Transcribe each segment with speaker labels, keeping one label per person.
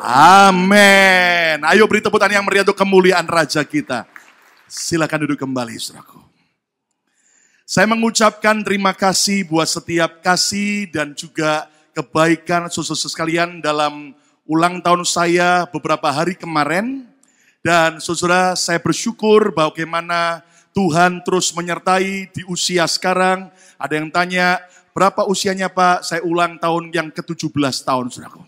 Speaker 1: Amin. Ayo beri tepuk tangan yang meriah untuk kemuliaan Raja kita. Silakan duduk kembali, saudaraku. Saya mengucapkan terima kasih buat setiap kasih dan juga kebaikan saudara-saudara sekalian dalam ulang tahun saya beberapa hari kemarin. Dan saudara, saya bersyukur bagaimana Tuhan terus menyertai di usia sekarang. Ada yang tanya, berapa usianya Pak? Saya ulang tahun yang ke-17 tahun, saudaraku.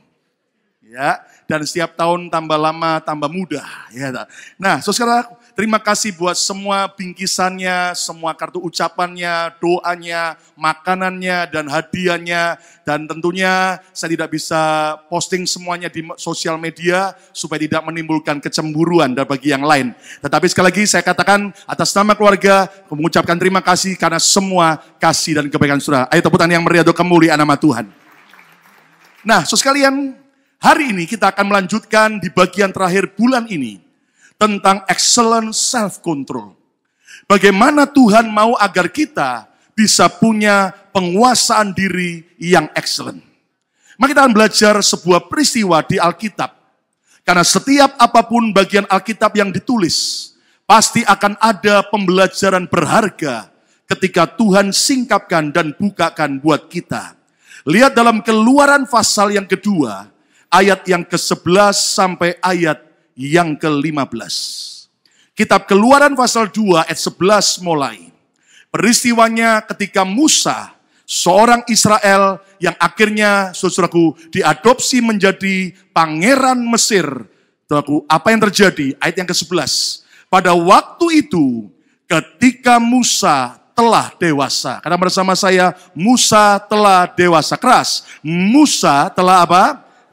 Speaker 1: Ya, dan setiap tahun tambah lama, tambah muda. Ya. Nah, saudara, terima kasih buat semua bingkisannya, semua kartu ucapannya, doanya, makanannya, dan hadiahnya. Dan tentunya saya tidak bisa posting semuanya di sosial media supaya tidak menimbulkan kecemburuan dan bagi yang lain. Tetapi sekali lagi saya katakan atas nama keluarga, mengucapkan terima kasih karena semua kasih dan kebaikan saudara. Ayo tepuk tangan yang meriah untuk kemuliaan nama Tuhan. Nah, saudara sekalian, hari ini kita akan melanjutkan di bagian terakhir bulan ini tentang excellent self-control. Bagaimana Tuhan mau agar kita bisa punya penguasaan diri yang excellent. Maka kita akan belajar sebuah peristiwa di Alkitab. Karena setiap apapun bagian Alkitab yang ditulis, pasti akan ada pembelajaran berharga ketika Tuhan singkapkan dan bukakan buat kita. Lihat dalam Keluaran pasal yang kedua, ayat yang ke-11 sampai ayat yang ke-15. Kitab Keluaran pasal 2 ayat 11 mulai. Peristiwanya ketika Musa, seorang Israel yang akhirnya, saudaraku, diadopsi menjadi pangeran Mesir. Saudaraku, apa yang terjadi? Ayat yang ke-11. Pada waktu itu, ketika Musa telah dewasa. Karena bersama saya, Musa telah dewasa. Keras. Musa telah apa?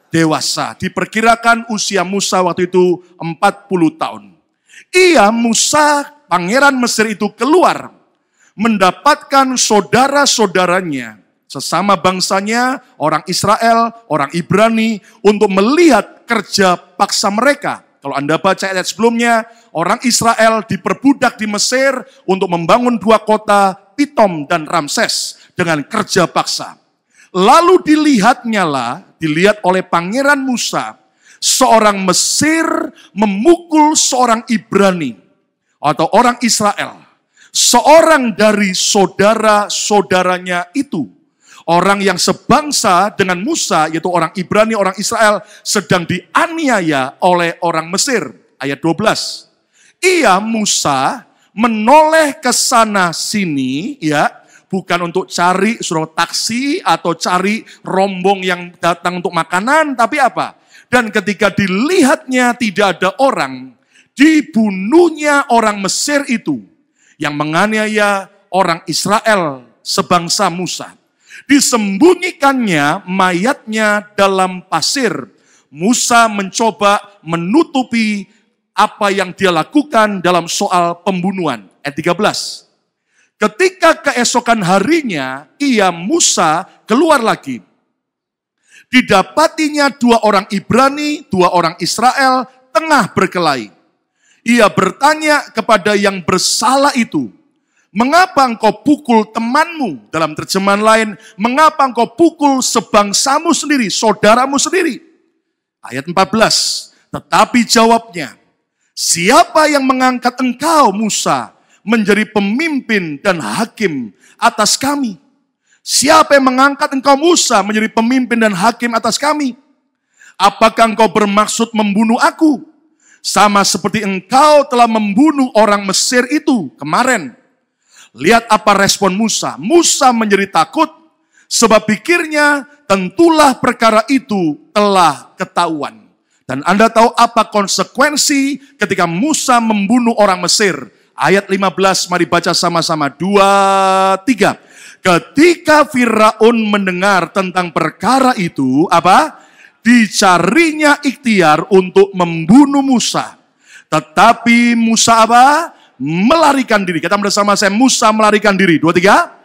Speaker 1: Dewasa. Diperkirakan usia Musa waktu itu 40 tahun. Musa, pangeran Mesir itu keluar, mendapatkan saudara-saudaranya, sesama bangsanya, orang Israel, orang Ibrani, untuk melihat kerja paksa mereka. Kalau Anda baca ayat sebelumnya, orang Israel diperbudak di Mesir untuk membangun 2 kota, Pitom dan Ramses, dengan kerja paksa. Lalu dilihat oleh pangeran Musa, seorang Mesir memukul seorang Ibrani atau orang Israel, seorang dari saudara-saudaranya itu. Orang yang sebangsa dengan Musa, yaitu orang Ibrani, orang Israel, sedang dianiaya oleh orang Mesir. Ayat 12. Musa menoleh ke sana sini, bukan untuk cari suruh taksi atau cari rombong yang datang untuk makanan, tapi apa? Dan ketika dilihatnya tidak ada orang, dibunuhnya orang Mesir itu yang menganiaya orang Israel sebangsa Musa. Disembunyikannya mayatnya dalam pasir. Musa mencoba menutupi apa yang dia lakukan dalam soal pembunuhan. Ayat 13. Ketika keesokan harinya, Musa keluar lagi. Didapatinya 2 orang Ibrani, 2 orang Israel, tengah berkelahi. Ia bertanya kepada yang bersalah itu, mengapa engkau pukul temanmu? Dalam terjemahan lain, mengapa engkau pukul sebangsamu sendiri, saudaramu sendiri? Ayat 14, tetapi jawabnya, siapa yang mengangkat engkau, Musa, menjadi pemimpin dan hakim atas kami? Siapa yang mengangkat engkau, Musa, menjadi pemimpin dan hakim atas kami? Apakah engkau bermaksud membunuh aku? Sama seperti engkau telah membunuh orang Mesir itu kemarin. Lihat apa respon Musa. Musa menjadi takut sebab pikirnya tentulah perkara itu telah ketahuan. Dan Anda tahu apa konsekuensi ketika Musa membunuh orang Mesir? Ayat 15, mari baca sama-sama. 2, 3. Ketika Firaun mendengar tentang perkara itu, apa? Dicarinya ikhtiar untuk membunuh Musa. Tetapi Musa apa? Melarikan diri. Kata bersama saya, Musa melarikan diri. 2, 3.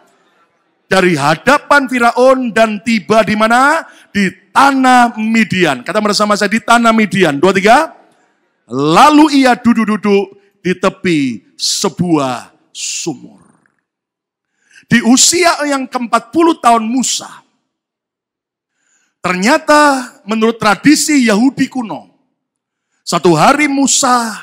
Speaker 1: Dari hadapan Firaun dan tiba di mana? Di tanah Midian. Kata bersama saya, di tanah Midian. 2, 3. Lalu ia duduk-duduk di tepi sebuah sumur. Di usia yang ke-40 tahun Musa, ternyata menurut tradisi Yahudi kuno, satu hari Musa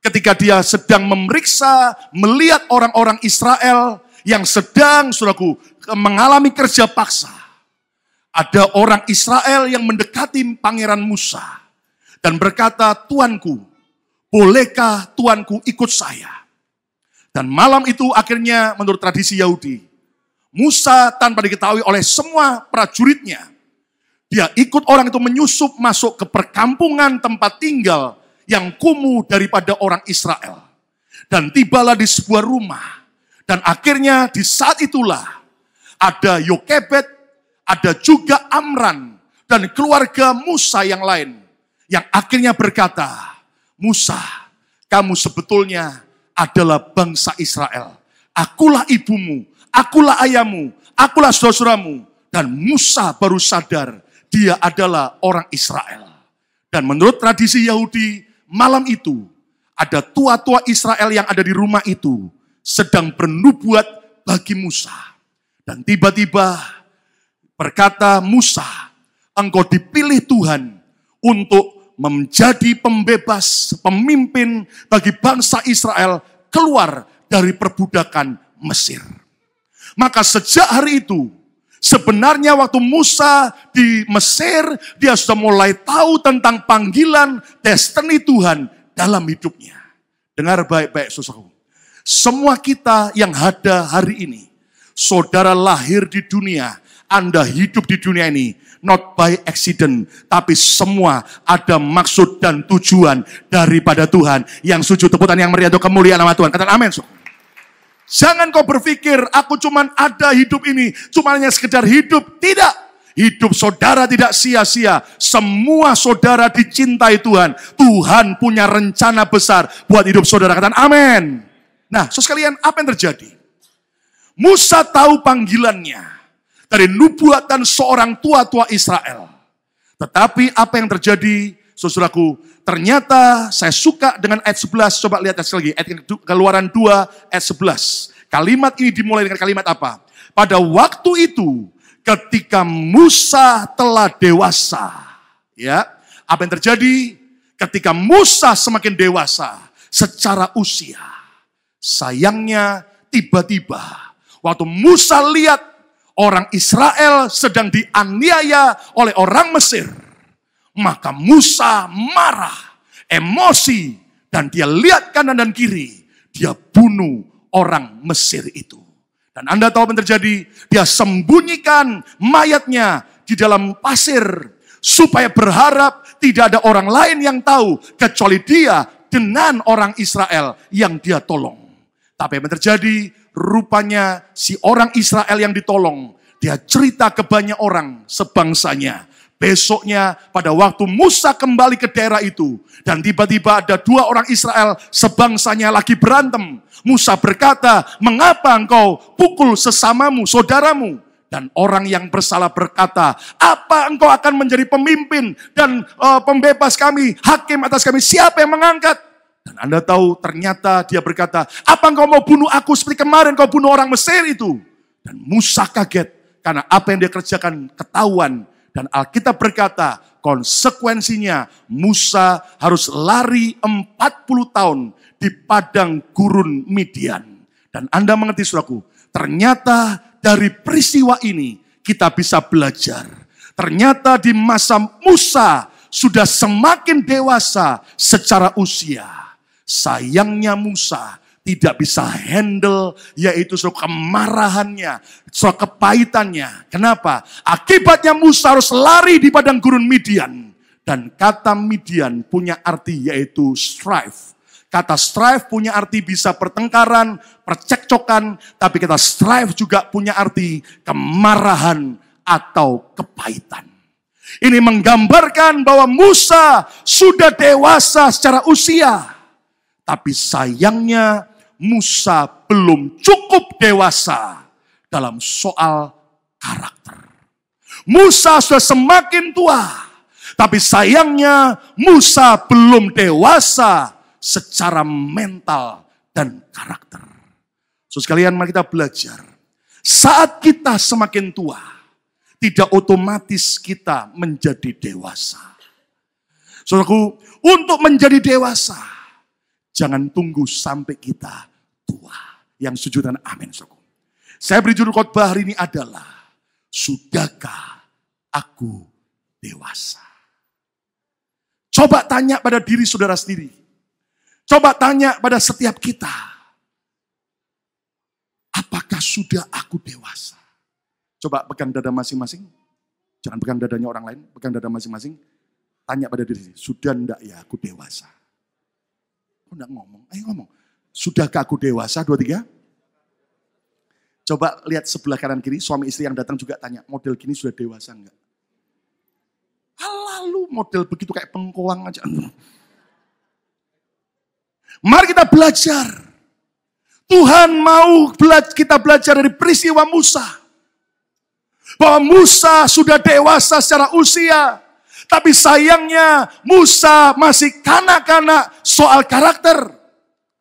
Speaker 1: ketika dia sedang memeriksa, melihat orang-orang Israel yang sedang, saudaraku, mengalami kerja paksa. Ada orang Israel yang mendekati Pangeran Musa dan berkata, "Tuanku, bolehkah Tuanku ikut saya?" Dan malam itu akhirnya menurut tradisi Yahudi, Musa tanpa diketahui oleh semua prajuritnya, dia ikut orang itu menyusup masuk ke perkampungan tempat tinggal yang kumuh daripada orang Israel. Dan tibalah di sebuah rumah. Dan akhirnya di saat itulah ada Yokebed, ada juga Amran, dan keluarga Musa yang lain. Yang akhirnya berkata, "Musa, kamu sebetulnya adalah bangsa Israel. Akulah ibumu, akulah ayahmu, akulah saudaramu." Dan Musa baru sadar dia adalah orang Israel. Dan menurut tradisi Yahudi, malam itu ada tua-tua Israel yang ada di rumah itu sedang bernubuat bagi Musa. Dan tiba-tiba berkata, "Musa, engkau dipilih Tuhan untuk menjadi pembebas, pemimpin bagi bangsa Israel keluar dari perbudakan Mesir." Maka sejak hari itu, sebenarnya waktu Musa di Mesir, dia sudah mulai tahu tentang panggilan destiny Tuhan dalam hidupnya. Dengar baik-baik, saudaraku. Semua kita yang ada hari ini, saudara lahir di dunia, Anda hidup di dunia ini, not by accident, tapi semua ada maksud dan tujuan daripada Tuhan. Yang sujud tepuk tangan yang meriah untuk kemuliaan nama Tuhan. Katakan amin. Jangan kau berpikir, aku cuman ada hidup ini, cuma hanya sekedar hidup. Tidak. Hidup saudara tidak sia-sia. Semua saudara dicintai Tuhan. Tuhan punya rencana besar buat hidup saudara. Katakan amin. Nah, saudara sekalian, apa yang terjadi? Musa tahu panggilannya dari nubuatan seorang tua-tua Israel. Tetapi apa yang terjadi, saudaraku? Ternyata saya suka dengan ayat 11. Coba lihat lagi, ayat Keluaran 2 ayat 11. Kalimat ini dimulai dengan kalimat apa? Pada waktu itu, ketika Musa telah dewasa. Ya, apa yang terjadi? Ketika Musa semakin dewasa secara usia. Sayangnya tiba-tiba waktu Musa lihat orang Israel sedang dianiaya oleh orang Mesir, maka Musa marah, emosi, dan dia lihat kanan dan kiri, dia bunuh orang Mesir itu. Dan Anda tahu apa yang terjadi? Dia sembunyikan mayatnya di dalam pasir supaya berharap tidak ada orang lain yang tahu kecuali dia dengan orang Israel yang dia tolong. Tapi apa yang terjadi? Rupanya si orang Israel yang ditolong, dia cerita ke banyak orang sebangsanya. Besoknya pada waktu Musa kembali ke daerah itu, dan tiba-tiba ada 2 orang Israel sebangsanya lagi berantem. Musa berkata, "Mengapa engkau pukul sesamamu, saudaramu?" Dan orang yang bersalah berkata, "Apa engkau akan menjadi pemimpin dan pembebas kami, hakim atas kami? Siapa yang mengangkat?" Dan Anda tahu ternyata dia berkata, "Apa engkau mau bunuh aku seperti kemarin kau bunuh orang Mesir itu?" Dan Musa kaget karena apa yang dia kerjakan ketahuan. Dan Alkitab berkata konsekuensinya Musa harus lari 40 tahun di padang gurun Midian. Dan Anda mengerti saudaraku, ternyata dari peristiwa ini kita bisa belajar. Ternyata di masa Musa sudah semakin dewasa secara usia. Sayangnya Musa tidak bisa handle, yaitu soal kemarahannya, soal kepahitannya. Kenapa? Akibatnya Musa harus lari di padang gurun Midian. Dan kata Midian punya arti yaitu strife. Kata strife punya arti bisa pertengkaran, percekcokan, tapi kata strife juga punya arti kemarahan atau kepahitan. Ini menggambarkan bahwa Musa sudah dewasa secara usia, tapi sayangnya Musa belum cukup dewasa dalam soal karakter. Musa sudah semakin tua, tapi sayangnya Musa belum dewasa secara mental dan karakter. So sekalian, mari kita belajar. Saat kita semakin tua, tidak otomatis kita menjadi dewasa. Saudaraku, untuk menjadi dewasa, jangan tunggu sampai kita tua. Yang setuju dan amin, saudaraku. Saya beri judul khotbah hari ini adalah, sudahkah aku dewasa? Coba tanya pada diri saudara sendiri. Coba tanya pada setiap kita. Apakah sudah aku dewasa? Coba pegang dada masing-masing. Jangan pegang dadanya orang lain. Pegang dada masing-masing. Tanya pada diri. Sudah enggak ya aku dewasa? Kok enggak ngomong? Ayo ngomong. Sudahkah aku dewasa? 2, 3. Coba lihat sebelah kanan kiri. Suami istri yang datang juga tanya. Model gini sudah dewasa enggak? Lalu model begitu kayak pengkoang aja. Mari kita belajar. Tuhan mau kita belajar dari peristiwa Musa. Bahwa Musa sudah dewasa secara usia. Tapi sayangnya Musa masih kanak-kanak soal karakter.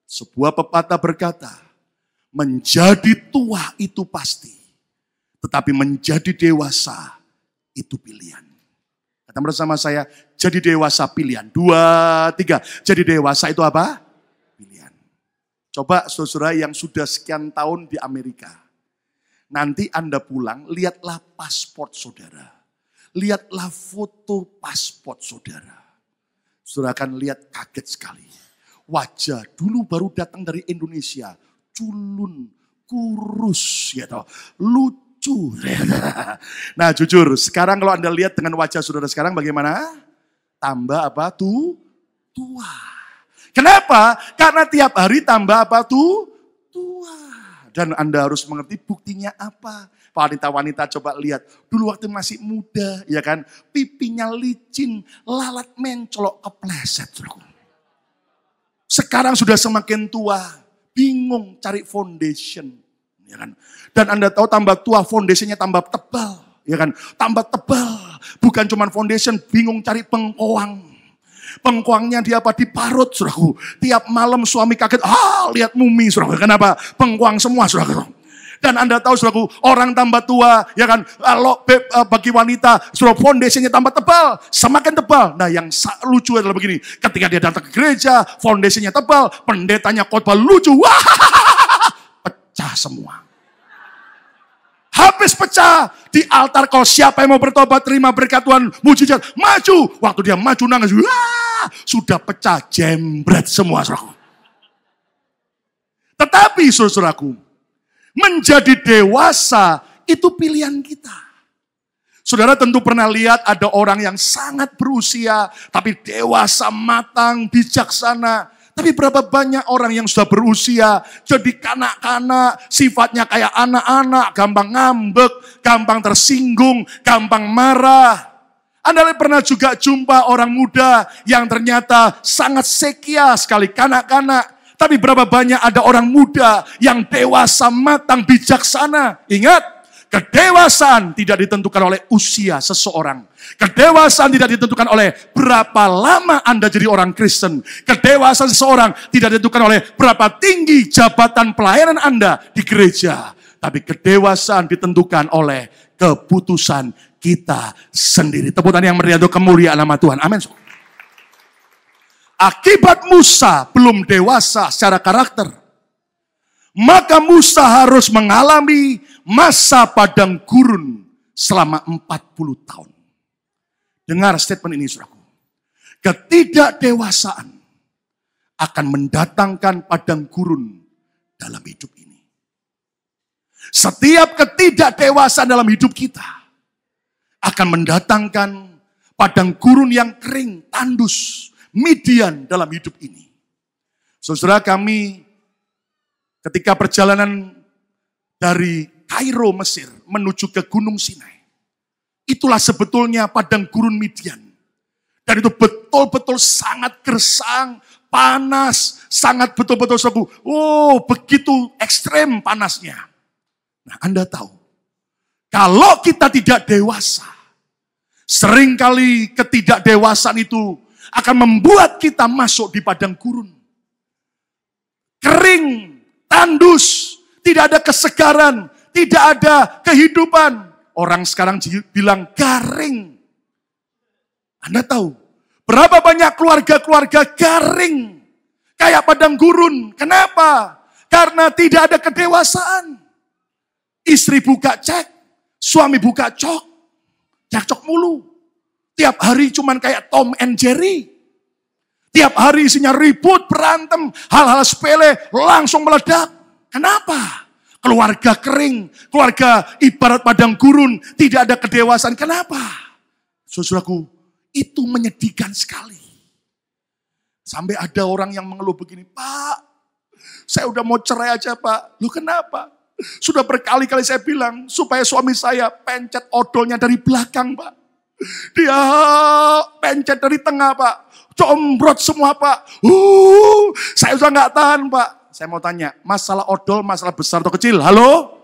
Speaker 1: Sebuah pepatah berkata, menjadi tua itu pasti. Tetapi menjadi dewasa itu pilihan. Kata bersama saya, jadi dewasa pilihan. 2, 3. Jadi dewasa itu apa? Pilihan. Coba saudara yang sudah sekian tahun di Amerika. Nanti Anda pulang, lihatlah paspor saudara. Lihatlah foto paspor saudara. Saudara akan lihat kaget sekali. Wajah dulu baru datang dari Indonesia. Culun, kurus, gitu. Lucu. Nah jujur, sekarang kalau Anda lihat dengan wajah saudara sekarang bagaimana? Tambah apa? Tua. Kenapa? Karena tiap hari tambah apa? Tua. Dan Anda harus mengerti buktinya apa. Wanita-wanita coba lihat. Dulu waktu masih muda, ya kan? Pipinya licin, lalat mencolok, kepleset. Sekarang sudah semakin tua, bingung cari foundation. Ya kan? Dan Anda tahu tambah tua foundationnya tambah tebal, ya kan? Tambah tebal, bukan cuma foundation, bingung cari pengkoang. Pengkoangnya dia apa? Diparut, saudaraku. Tiap malam suami kaget, lihat mumi, saudaraku. Kenapa? Pengkoang semua, saudaraku. Dan Anda tahu, saudaraku, orang tambah tua, ya kan? Kalau bagi wanita, saudara, foundationnya tambah tebal, semakin tebal. Nah, yang lucu adalah begini, ketika dia datang ke gereja, foundationnya tebal, pendetanya khotbah lucu, pecah semua. Habis pecah di altar, kalau siapa yang mau bertobat terima berkat Tuhan, mujizat, maju. Waktu dia maju nangis, sudah pecah, jembret semua, saudaraku. Tetapi saudaraku, menjadi dewasa itu pilihan kita. Saudara tentu pernah lihat ada orang yang sangat berusia, tapi dewasa, matang, bijaksana. Tapi berapa banyak orang yang sudah berusia, jadi kanak-kanak, sifatnya kayak anak-anak, gampang ngambek, gampang tersinggung, gampang marah. Anda pernah juga jumpa orang muda yang ternyata sangat sekia sekali, kanak-kanak. Tapi berapa banyak ada orang muda yang dewasa, matang, bijaksana. Ingat, kedewasaan tidak ditentukan oleh usia seseorang. Kedewasaan tidak ditentukan oleh berapa lama Anda jadi orang Kristen. Kedewasaan seseorang tidak ditentukan oleh berapa tinggi jabatan pelayanan Anda di gereja. Tapi kedewasaan ditentukan oleh keputusan kita sendiri. Tepuk tangan yang meriah untuk kemuliaan nama Tuhan. Amin. Akibat Musa belum dewasa secara karakter, maka Musa harus mengalami masa padang gurun selama 40 tahun. Dengar statement ini, saudaraku. Ketidakdewasaan akan mendatangkan padang gurun dalam hidup ini. Setiap ketidakdewasaan dalam hidup kita akan mendatangkan Padang gurun yang kering, tandus, Midian dalam hidup ini. Saudara, kami ketika perjalanan dari Kairo, Mesir, menuju ke Gunung Sinai. Itulah sebetulnya padang gurun Midian. Dan itu betul-betul sangat gersang, panas, sangat betul-betul sebu. Oh, begitu ekstrem panasnya. Nah, Anda tahu, kalau kita tidak dewasa, seringkali ketidakdewasaan itu akan membuat kita masuk di padang gurun. Kering, tandus, tidak ada kesegaran, tidak ada kehidupan. Orang sekarang bilang garing. Anda tahu, berapa banyak keluarga-keluarga garing, kayak padang gurun. Kenapa? Karena tidak ada kedewasaan. Istri buka cek, suami buka cekcok mulu. Tiap hari cuman kayak Tom and Jerry. Tiap hari isinya ribut, berantem, hal-hal sepele langsung meledak. Kenapa? Keluarga kering, keluarga ibarat padang gurun, tidak ada kedewasaan. Kenapa? Saudaraku, itu menyedihkan sekali. Sampai ada orang yang mengeluh begini, Pak, saya udah mau cerai aja Pak. Lu kenapa? Sudah berkali-kali saya bilang, supaya suami saya pencet odolnya dari belakang Pak. Dia pencet dari tengah Pak. Combrot semua Pak. Saya udah gak tahan Pak. Saya mau tanya, masalah odol, masalah besar atau kecil? Halo?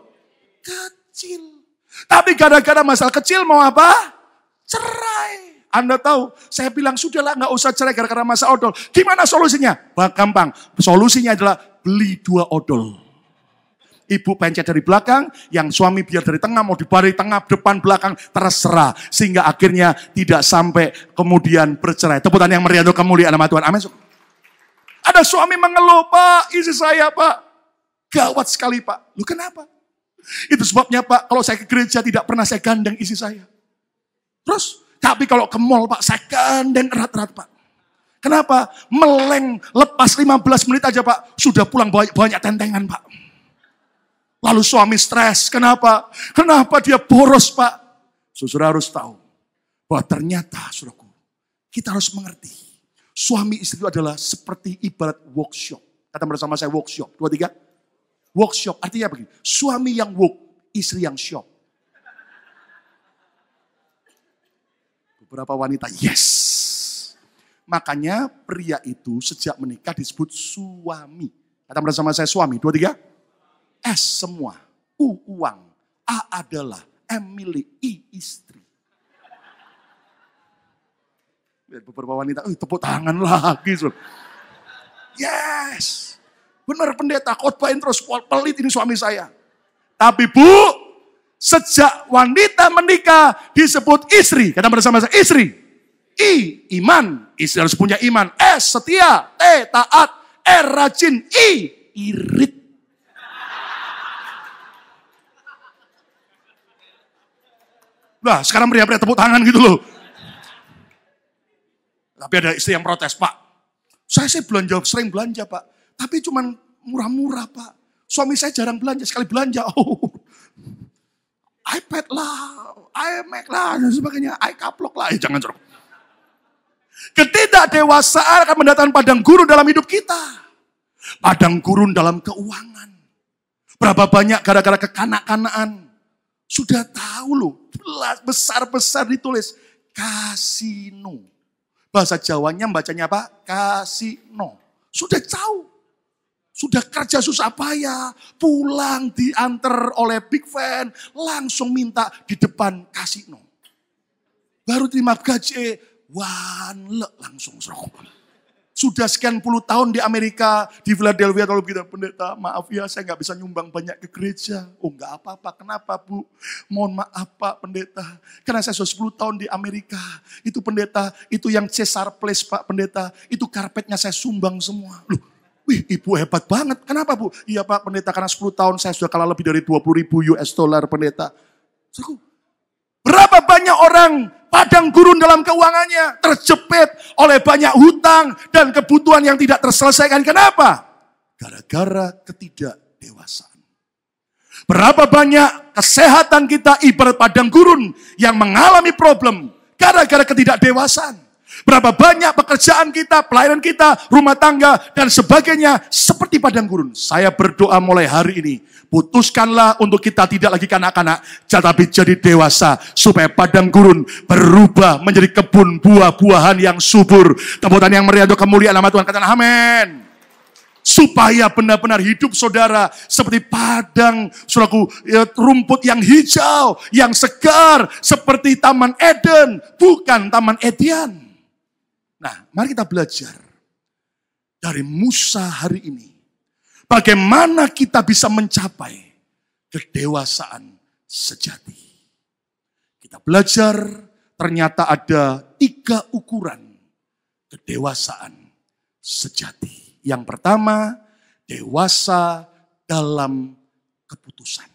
Speaker 1: Kecil. Tapi gara-gara masalah kecil mau apa? Cerai. Anda tahu, saya bilang sudahlah gak usah cerai gara-gara masalah odol. Gimana solusinya? Gampang. Solusinya adalah beli 2 odol. Ibu pencet dari belakang, yang suami biar dari tengah, mau dibalik tengah, depan, belakang, terserah. Sehingga akhirnya tidak sampai kemudian bercerai. Tepuk tangan yang meriah untuk kemuliaan nama Tuhan. Amin. Ada suami mengeluh, Pak, istri saya Pak. Gawat sekali Pak. Lu kenapa? Itu sebabnya Pak, kalau saya ke gereja tidak pernah saya gandeng istri saya. Terus, tapi kalau ke mall Pak, saya gandeng erat-erat Pak. Kenapa? Meleng, lepas 15 menit aja Pak, sudah pulang banyak tentengan Pak. Lalu suami stres, kenapa? Kenapa dia boros Pak? Saudara harus tahu, bahwa ternyata saudaraku, kita harus mengerti. Suami istri itu adalah seperti ibarat workshop. Kata bersama saya workshop, 2, 3. Workshop, artinya begini, suami yang work, istri yang shop. Beberapa wanita, yes. Makanya pria itu sejak menikah disebut suami. Kata bersama saya suami, 2, 3. S semua, U uang, A adalah, M milik, I istri. Beberapa wanita, tepuk tangan lagi. Yes, benar pendeta, khotbahin terus, pelit ini suami saya. Tapi Bu, sejak wanita menikah disebut istri. Kata bersama saya, istri. I, iman, istri harus punya iman. S, setia. T, taat. R, rajin. I, irit. Nah, sekarang meriah-meriah tepuk tangan gitu loh. Tapi ada istri yang protes, Pak. Saya belanja, sering belanja Pak. Tapi cuman murah-murah Pak. Suami saya jarang belanja, sekali belanja. iPad lah, iMac lah, dan sebagainya. iCaplok lah, jangan jorok. Ketidakdewasaan akan mendatangkan padang gurun dalam hidup kita. Padang gurun dalam keuangan. Berapa banyak gara-gara kekanak-kanaan. Sudah tahu loh, besar-besar ditulis kasino. Bahasa Jawanya bacanya apa? Kasino. Sudah tahu. Sudah kerja susah payah, pulang diantar oleh big fan, langsung minta di depan kasino. Baru terima gaji, wanle langsung serok. Sudah sekian puluh tahun di Amerika, di Philadelphia, kalau begitu, pendeta, maaf ya saya nggak bisa nyumbang banyak ke gereja. Oh nggak apa-apa, kenapa Bu? Mohon maaf Pak pendeta, karena saya sudah 10 tahun di Amerika. Itu pendeta, itu yang Caesar Place Pak pendeta, itu karpetnya saya sumbang semua. Loh, wih Ibu hebat banget, kenapa Bu? Iya Pak pendeta, karena 10 tahun saya sudah kalah lebih dari 20.000 US dollar pendeta. Berapa banyak orang padang gurun dalam keuangannya, terjepit oleh banyak hutang dan kebutuhan yang tidak terselesaikan. Kenapa? Gara-gara ketidakdewasaan. Berapa banyak kesehatan kita ibarat padang gurun yang mengalami problem gara-gara ketidakdewasaan. Berapa banyak pekerjaan kita, pelayanan kita, rumah tangga, dan sebagainya seperti padang gurun. Saya berdoa mulai hari ini, putuskanlah untuk kita tidak lagi kanak-kanak, tetapi jadi dewasa, supaya padang gurun berubah menjadi kebun buah-buahan yang subur. Tepuk tangan yang meriah untuk kemuliaan nama Tuhan, katakan amin. Supaya benar-benar hidup saudara seperti padang, saudaraku, rumput yang hijau, yang segar, seperti Taman Eden, bukan Taman Edian. Nah, mari kita belajar dari Musa hari ini. Bagaimana kita bisa mencapai kedewasaan sejati. Kita belajar ternyata ada 3 ukuran kedewasaan sejati. Yang pertama, dewasa dalam keputusan.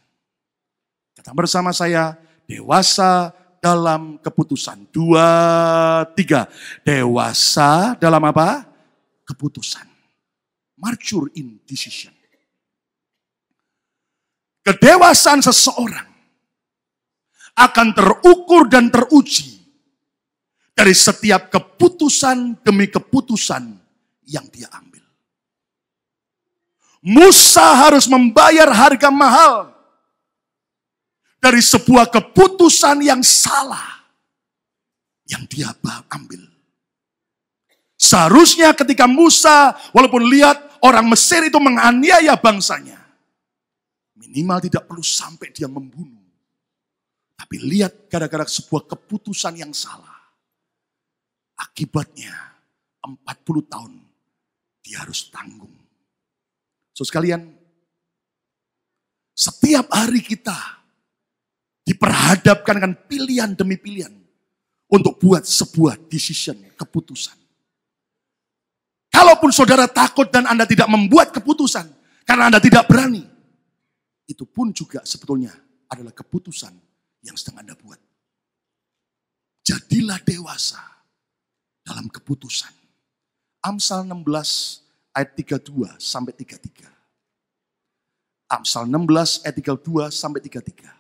Speaker 1: Kata bersama saya, dewasa dalam keputusan. 2, 3. Dewasa dalam apa? Keputusan. Mature in decision. Kedewasaan seseorang akan terukur dan teruji dari setiap keputusan demi keputusan yang dia ambil. Musa harus membayar harga mahal dari sebuah keputusan yang salah yang dia ambil. Seharusnya ketika Musa, walaupun lihat orang Mesir itu menganiaya bangsanya, minimal tidak perlu sampai dia membunuh. Tapi lihat gara-gara sebuah keputusan yang salah, akibatnya 40 tahun dia harus tanggung. So sekalian, setiap hari kita diperhadapkan dengan pilihan demi pilihan untuk buat sebuah decision, keputusan. Kalaupun saudara takut dan Anda tidak membuat keputusan karena Anda tidak berani, itu pun juga sebetulnya adalah keputusan yang sedang Anda buat. Jadilah dewasa dalam keputusan. Amsal 16 ayat 32 sampai 33. Amsal 16 ayat 32 sampai 33.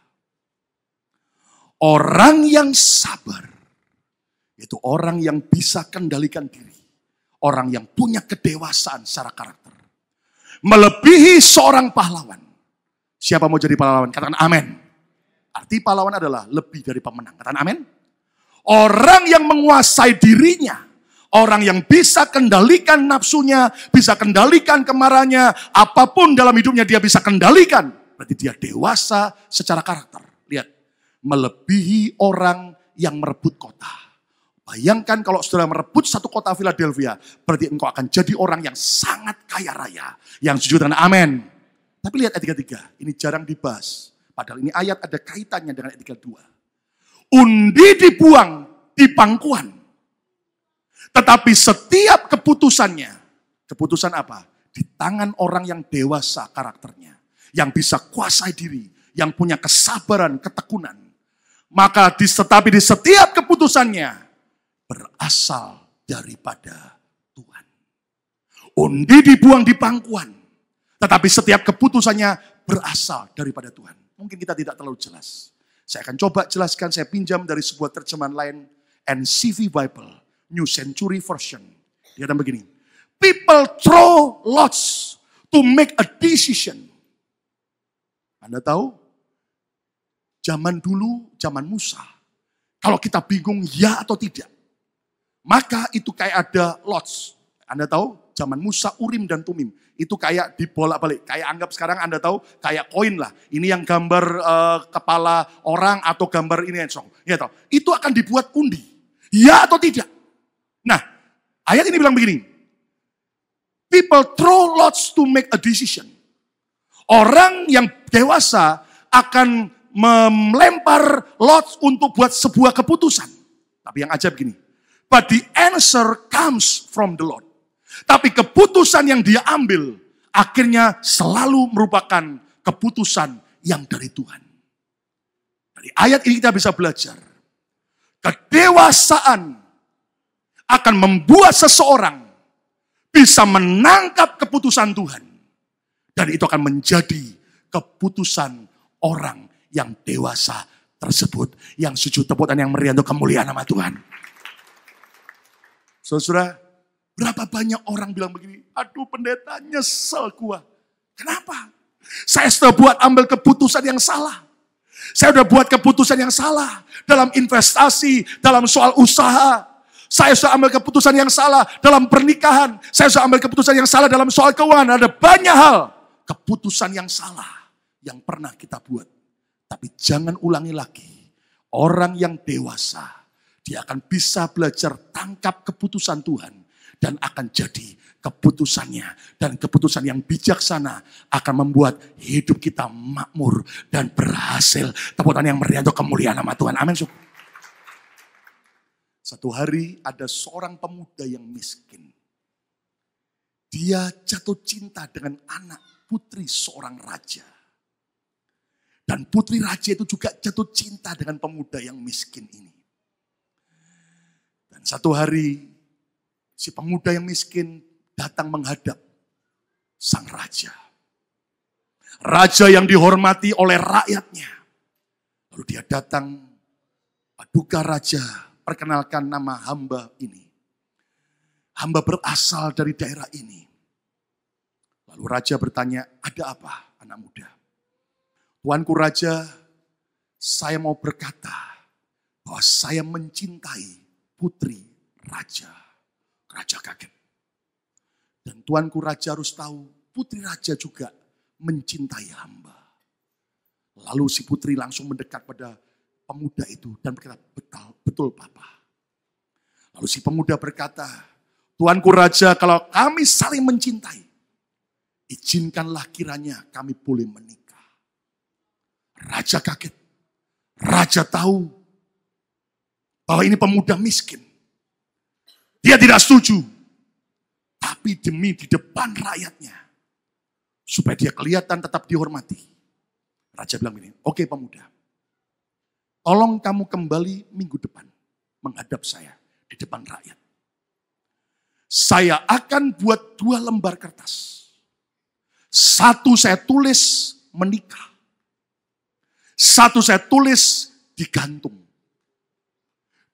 Speaker 1: Orang yang sabar, itu orang yang bisa kendalikan diri. Orang yang punya kedewasaan secara karakter. Melebihi seorang pahlawan. Siapa mau jadi pahlawan? Katakan amin. Arti pahlawan adalah lebih dari pemenang. Katakan amin. Orang yang menguasai dirinya. Orang yang bisa kendalikan nafsunya. Bisa kendalikan kemarahannya. Apapun dalam hidupnya dia bisa kendalikan. Berarti dia dewasa secara karakter. Lihat. Melebihi orang yang merebut kota. Bayangkan kalau saudara merebut satu kota Philadelphia, berarti engkau akan jadi orang yang sangat kaya raya. Yang jujur dan amin. Tapi lihat ayat 33, ini jarang dibahas. Padahal ini ayat ada kaitannya dengan ayat 32. Undi dibuang di pangkuan. Tetapi setiap keputusannya, keputusan apa? Di tangan orang yang dewasa karakternya. Yang bisa kuasai diri, yang punya kesabaran, ketekunan. Maka tetapi di setiap keputusannya berasal daripada Tuhan. Undi dibuang di pangkuan. Tetapi setiap keputusannya berasal daripada Tuhan. Mungkin kita tidak terlalu jelas. Saya akan coba jelaskan, saya pinjam dari sebuah terjemahan lain. NCV Bible, New Century Version. Dia kata begini. People throw lots to make a decision. Anda tahu? Zaman dulu, zaman Musa. Kalau kita bingung ya atau tidak. Maka itu kayak ada lots. Anda tahu? Zaman Musa, Urim dan Tumim. Itu kayak dibolak-balik. Kayak anggap sekarang Anda tahu, kayak koin lah. Ini yang gambar kepala orang atau gambar ini. Ya, tahu. Itu akan dibuat undi. Ya atau tidak. Nah, ayat ini bilang begini. People throw lots to make a decision. Orang yang dewasa akan melempar lots untuk buat sebuah keputusan. Tapi yang ajaib gini. But the answer comes from the Lord. Tapi keputusan yang dia ambil akhirnya selalu merupakan keputusan yang dari Tuhan. Dari ayat ini kita bisa belajar. Kedewasaan akan membuat seseorang bisa menangkap keputusan Tuhan. Dan itu akan menjadi keputusan orang yang dewasa tersebut. Yang sujud tepuk tangan yang meriah untuk kemuliaan nama Tuhan. Saudara, berapa banyak orang bilang begini, aduh pendeta nyesel gua. Kenapa? Saya sudah buat ambil keputusan yang salah. Saya sudah buat keputusan yang salah dalam investasi, dalam soal usaha. Saya sudah ambil keputusan yang salah dalam pernikahan. Saya sudah ambil keputusan yang salah dalam soal keuangan. Ada banyak hal keputusan yang salah yang pernah kita buat. Tapi jangan ulangi lagi. Orang yang dewasa, dia akan bisa belajar tangkap keputusan Tuhan. Dan akan jadi keputusannya. Dan keputusan yang bijaksana akan membuat hidup kita makmur dan berhasil. Tepuk tangan yang meriah untuk kemuliaan nama Tuhan. Amin. Satu hari ada seorang pemuda yang miskin. Dia jatuh cinta dengan anak putri seorang raja. Dan putri raja itu juga jatuh cinta dengan pemuda yang miskin ini. Dan satu hari si pemuda yang miskin datang menghadap sang raja. Raja yang dihormati oleh rakyatnya. Lalu dia datang, paduka raja, perkenalkan nama hamba ini. Hamba berasal dari daerah ini. Lalu raja bertanya, ada apa anak muda? Tuanku raja, saya mau berkata bahwa saya mencintai putri raja. Raja kaget. Dan tuanku raja harus tahu, putri raja juga mencintai hamba. Lalu si putri langsung mendekat pada pemuda itu dan berkata, betul, betul papa. Lalu si pemuda berkata, tuanku raja, kalau kami saling mencintai, izinkanlah kiranya kami boleh menikah. Raja kaget. Raja tahu bahwa ini pemuda miskin. Dia tidak setuju. Tapi demi di depan rakyatnya, supaya dia kelihatan tetap dihormati. Raja bilang begini, oke pemuda, tolong kamu kembali minggu depan menghadap saya di depan rakyat. Saya akan buat 2 lembar kertas. Satu saya tulis menikah. Satu saya tulis digantung.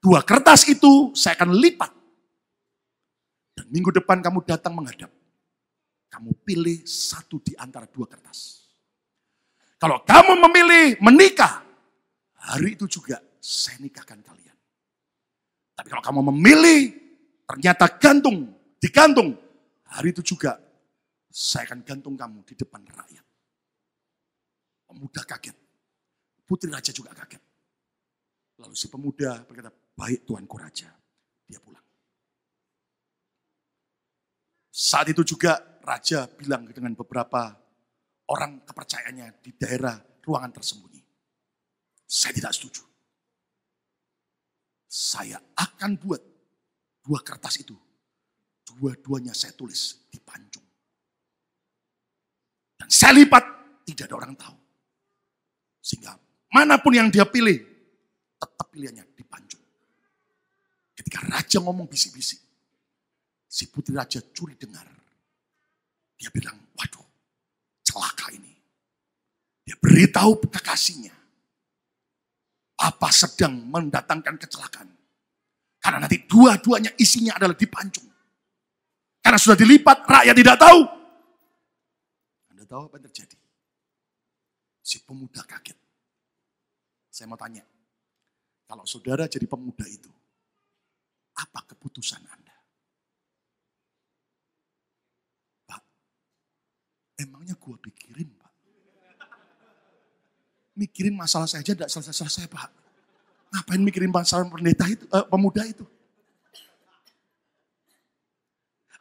Speaker 1: 2 kertas itu saya akan lipat. Dan minggu depan kamu datang menghadap. Kamu pilih satu di antara 2 kertas. Kalau kamu memilih menikah, hari itu juga saya nikahkan kalian. Tapi kalau kamu memilih ternyata digantung, hari itu juga saya akan gantung kamu di depan rakyat. Pemuda kaget. Putri raja juga kaget. Lalu si pemuda berkata, baik tuanku raja. Dia pulang. Saat itu juga raja bilang dengan beberapa orang kepercayaannya di daerah ruangan tersembunyi. Saya tidak setuju. Saya akan buat 2 kertas itu. Dua-duanya saya tulis di pancung. Dan saya lipat, tidak ada orang tahu. Sehingga manapun yang dia pilih, tetap pilihannya di pancung. Ketika raja ngomong bisik-bisik, si putri raja curi dengar. Dia bilang, waduh, celaka ini. Dia beritahu kekasihnya, apa sedang mendatangkan kecelakaan. Karena nanti dua-duanya isinya adalah di pancung. Karena sudah dilipat, rakyat tidak tahu. Anda tahu apa yang terjadi? Si pemuda kaget. Saya mau tanya, kalau saudara jadi pemuda itu, apa keputusan Anda? Pak, emangnya gua pikirin Pak? Mikirin masalah saya aja tidak selesai-selesai Pak. Ngapain mikirin masalah pendeta itu, pemuda itu?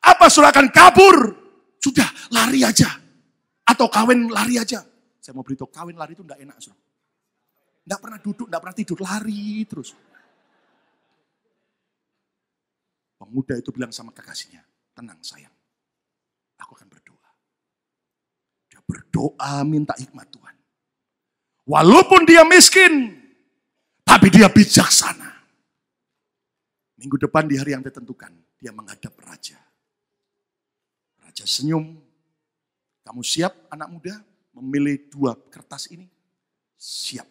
Speaker 1: Apa saudara akan kabur? Sudah, lari aja. Atau kawin lari aja. Saya mau beritahu, kawin lari itu tidak enak. Tidak pernah duduk, tidak pernah tidur, lari terus. Pemuda itu bilang sama kekasihnya, tenang sayang, aku akan berdoa. Dia berdoa minta hikmat Tuhan. Walaupun dia miskin, tapi dia bijaksana. Minggu depan di hari yang ditentukan, dia menghadap raja. Raja senyum, kamu siap anak muda memilih 2 kertas ini? Siap.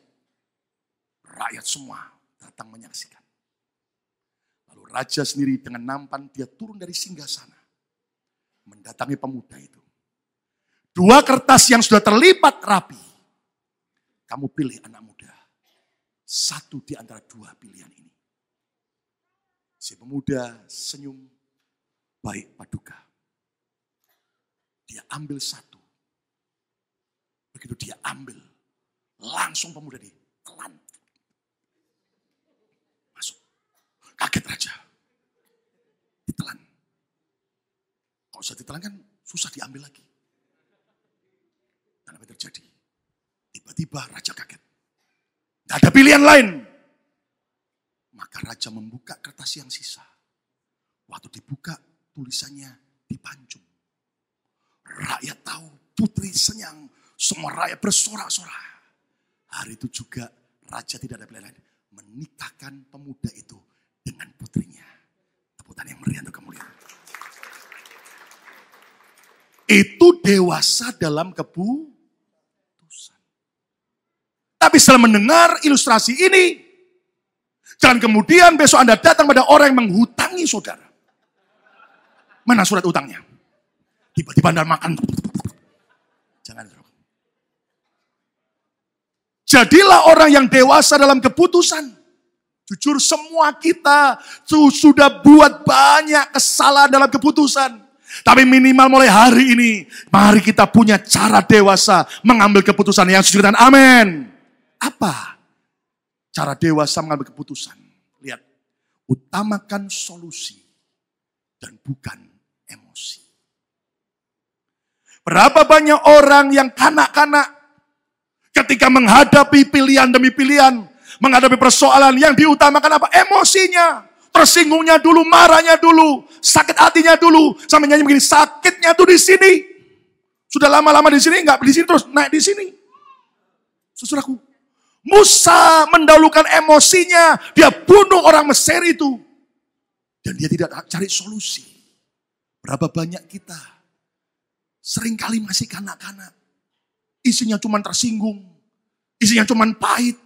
Speaker 1: Rakyat semua datang menyaksikan. Lalu raja sendiri dengan nampan dia turun dari singgasana. Mendatangi pemuda itu. 2 kertas yang sudah terlipat rapi. Kamu pilih anak muda. 1 di antara 2 pilihan ini. Si pemuda senyum, baik Paduka. Dia ambil 1. Begitu dia ambil, langsung pemuda ditelan. Masuk. Kaget raja. Ditelan. Kalau sudah ditelan kan susah diambil lagi. Dan apa yang terjadi? Tiba-tiba raja kaget. Tidak ada pilihan lain. Maka raja membuka kertas yang sisa. Waktu dibuka, tulisannya dipancung. Rakyat tahu, putri senyang. Semua rakyat bersorak-sorak. Hari itu juga raja tidak ada pilihan lain. Menikahkan pemuda itu dengan putrinya. Tepuk tangan yang meriah untuk kemuliaan. Itu dewasa dalam keputusan. Tapi setelah mendengar ilustrasi ini, jangan kemudian besok Anda datang pada orang yang menghutangi saudara. Mana surat utangnya? Tiba-tiba Anda makan. Jangan. Jadilah orang yang dewasa dalam keputusan. Jujur semua kita sudah buat banyak kesalahan dalam keputusan. Tapi minimal mulai hari ini, mari kita punya cara dewasa mengambil keputusan yang sesuai dengan amin. Apa? Cara dewasa mengambil keputusan. Lihat, utamakan solusi dan bukan emosi. Berapa banyak orang yang kanak-kanak ketika menghadapi pilihan demi pilihan, menghadapi persoalan yang diutamakan apa? Emosinya. Tersinggungnya dulu, marahnya dulu, sakit hatinya dulu, sampai nyanyi begini, sakitnya tuh di sini. Sudah lama-lama di sini, enggak di sini terus naik di sini. Saudaraku, Musa mendahulukan emosinya, dia bunuh orang Mesir itu. Dan dia tidak cari solusi. Berapa banyak kita seringkali masih kanak-kanak. Isinya cuma tersinggung, isinya cuma pahit.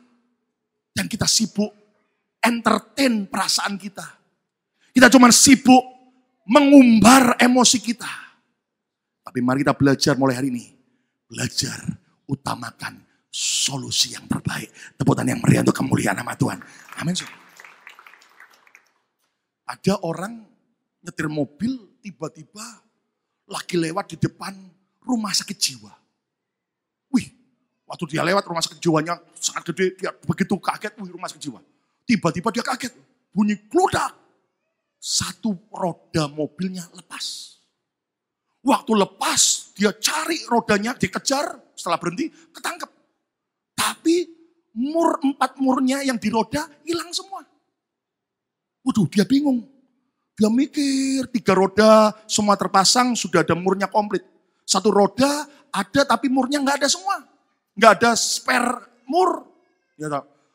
Speaker 1: Dan kita sibuk entertain perasaan kita. Kita cuma sibuk mengumbar emosi kita. Tapi mari kita belajar mulai hari ini. Belajar utamakan solusi yang terbaik. Tepuk tangan yang meriah untuk kemuliaan nama Tuhan. Amin. Ada orang nyetir mobil, tiba-tiba lagi lewat di depan rumah sakit jiwa. Wih, waktu dia lewat rumah sakit jiwanya sangat gede, dia begitu kaget, wih rumah sakit jiwa. Tiba-tiba dia kaget, bunyi klodak. 1 roda mobilnya lepas. Waktu lepas, dia cari rodanya, dikejar, setelah berhenti, ketangkep. Tapi 4 murnya yang di roda hilang semua. Waduh, dia bingung. Dia mikir, 3 roda semua terpasang, sudah ada murnya komplit. 1 roda ada tapi murnya nggak ada semua. Nggak ada spare mur.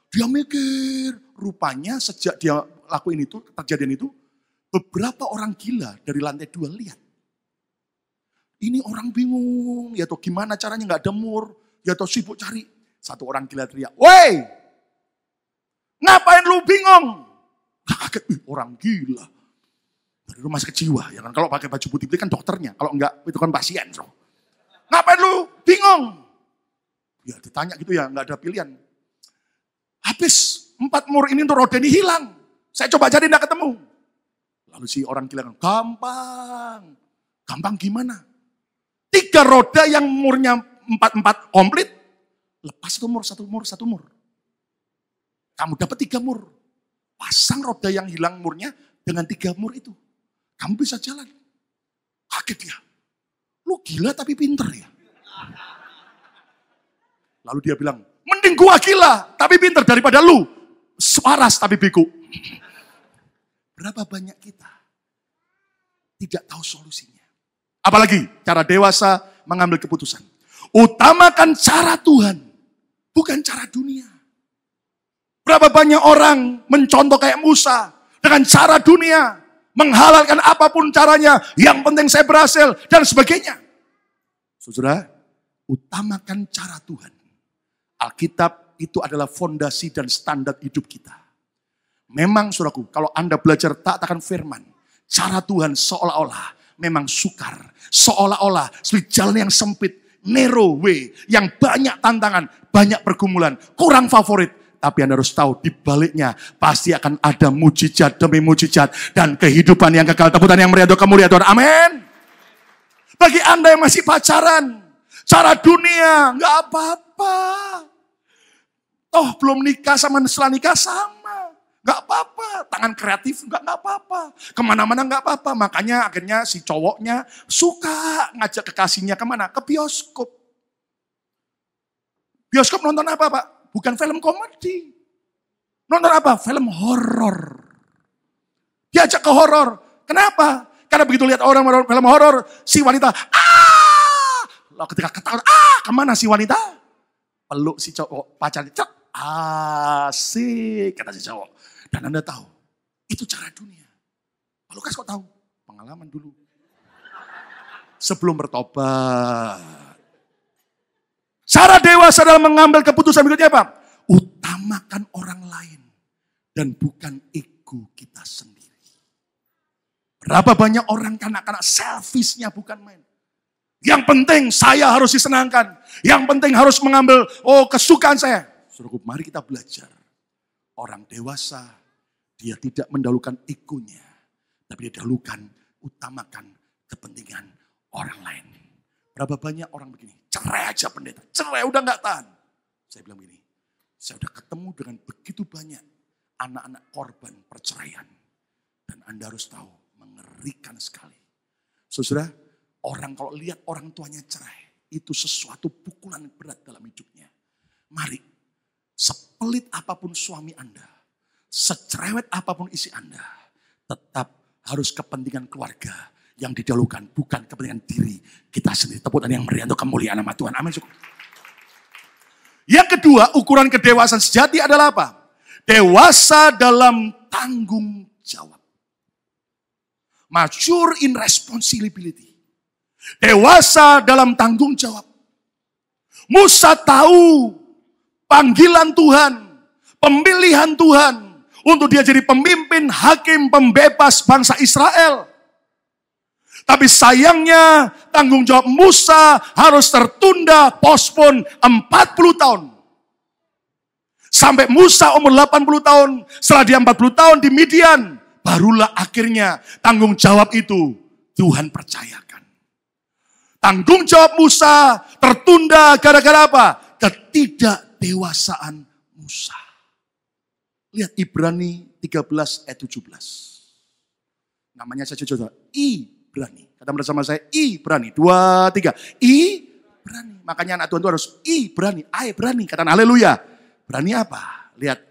Speaker 1: Dia mikir, rupanya sejak dia lakuin itu, kejadian itu, beberapa orang gila dari lantai 2 lihat. Ini orang bingung, ya toh gimana caranya nggak ada mur, ya toh sibuk cari. 1 orang gila teriak, "Woi, ngapain lu bingung?" Kaget, orang gila. Dari rumah sakit jiwa, ya kan kalau pakai baju putih itu kan dokternya, kalau enggak itu kan pasien. So. Ngapain lu bingung? Ya ditanya gitu ya, enggak ada pilihan. Habis 4 mur ini untuk roda ini hilang. Saya coba cari enggak ketemu. Lalu si orang gila, gampang. Gampang gimana? 3 roda yang murnya 4 komplit, lepas 1 mur, 1 mur, 1 mur. Kamu dapat 3 mur. Pasang roda yang hilang murnya dengan 3 mur itu. Kamu bisa jalan. Kaget dia. Lu gila tapi pinter ya. Lalu dia bilang, mending gua gila tapi pinter daripada lu waras tapi bego. Berapa banyak kita tidak tahu solusinya. Apalagi cara dewasa mengambil keputusan. Utamakan cara Tuhan, bukan cara dunia. Berapa banyak orang mencontoh kayak Musa dengan cara dunia. Menghalalkan apapun caranya, yang penting saya berhasil, dan sebagainya. Saudara, utamakan cara Tuhan. Alkitab itu adalah fondasi dan standar hidup kita. Memang saudaraku, kalau Anda belajar taat akan firman, cara Tuhan seolah-olah memang sukar. Seolah-olah seperti jalan yang sempit, narrow way, yang banyak tantangan, banyak pergumulan, kurang favorit. Tapi Anda harus tahu, di baliknya pasti akan ada mujizat demi mujizat dan kehidupan yang kekal. Tepuk tangan yang meriah untuk kemuliaan Tuhan. Amin. Bagi Anda yang masih pacaran, cara dunia, nggak apa-apa. Toh belum nikah sama setelah nikah sama. Nggak apa-apa. Tangan kreatif nggak apa-apa. Kemana-mana nggak apa-apa. Makanya akhirnya si cowoknya suka ngajak kekasihnya kemana? Ke bioskop. Bioskop nonton apa Pak? Bukan film komedi. Nonton apa? Film horor. Diajak ke horor. Kenapa? Karena begitu lihat orang film horor, si wanita, lalu ketika ketahuan, kemana si wanita? Peluk si cowok, pacarnya, asik, kata si cowok. Dan Anda tahu, itu cara dunia. Pak Lukas kok tahu? Pengalaman dulu. Sebelum bertobat. Cara dewasa dalam mengambil keputusan berikutnya apa? Utamakan orang lain dan bukan ego kita sendiri. Berapa banyak orang kanak-kanak selfishnya bukan main. Yang penting saya harus disenangkan. Yang penting harus mengambil kesukaan saya. Saudaraku, mari kita belajar. Orang dewasa, dia tidak mendahulukan egonya. Tapi dia dahulukan, utamakan kepentingan orang lain. Berapa banyak orang begini, cerai aja pendeta. Cerai udah gak tahan. Saya bilang begini, saya udah ketemu dengan begitu banyak anak-anak korban perceraian. Dan Anda harus tahu, mengerikan sekali. Saudara, orang kalau lihat orang tuanya cerai, itu sesuatu pukulan berat dalam hidupnya. Mari, sepelit apapun suami Anda, secerewet apapun isi Anda, tetap harus kepentingan keluarga yang didahulukan, bukan kepentingan diri kita sendiri. Tepuk tangan yang meriah untuk kemuliaan nama Tuhan. Amin. Yang kedua, ukuran kedewasaan sejati adalah apa? Dewasa dalam tanggung jawab. Mature in responsibility. Dewasa dalam tanggung jawab. Musa tahu panggilan Tuhan, pemilihan Tuhan untuk dia jadi pemimpin, hakim, pembebas bangsa Israel. Tapi sayangnya tanggung jawab Musa harus tertunda, postpone 40 tahun. Sampai Musa umur 80 tahun, setelah dia 40 tahun di Midian, barulah akhirnya tanggung jawab itu Tuhan percayakan. Tanggung jawab Musa tertunda gara-gara apa? Ketidakdewasaan Musa. Lihat Ibrani 13 ayat 17. Namanya saja coba, Ibrani. Kata bersama saya, Ibrani. 2, 3. Ibrani. Makanya anak Tuhan itu harus Ibrani. Berani. Kata haleluya. Berani apa? Lihat.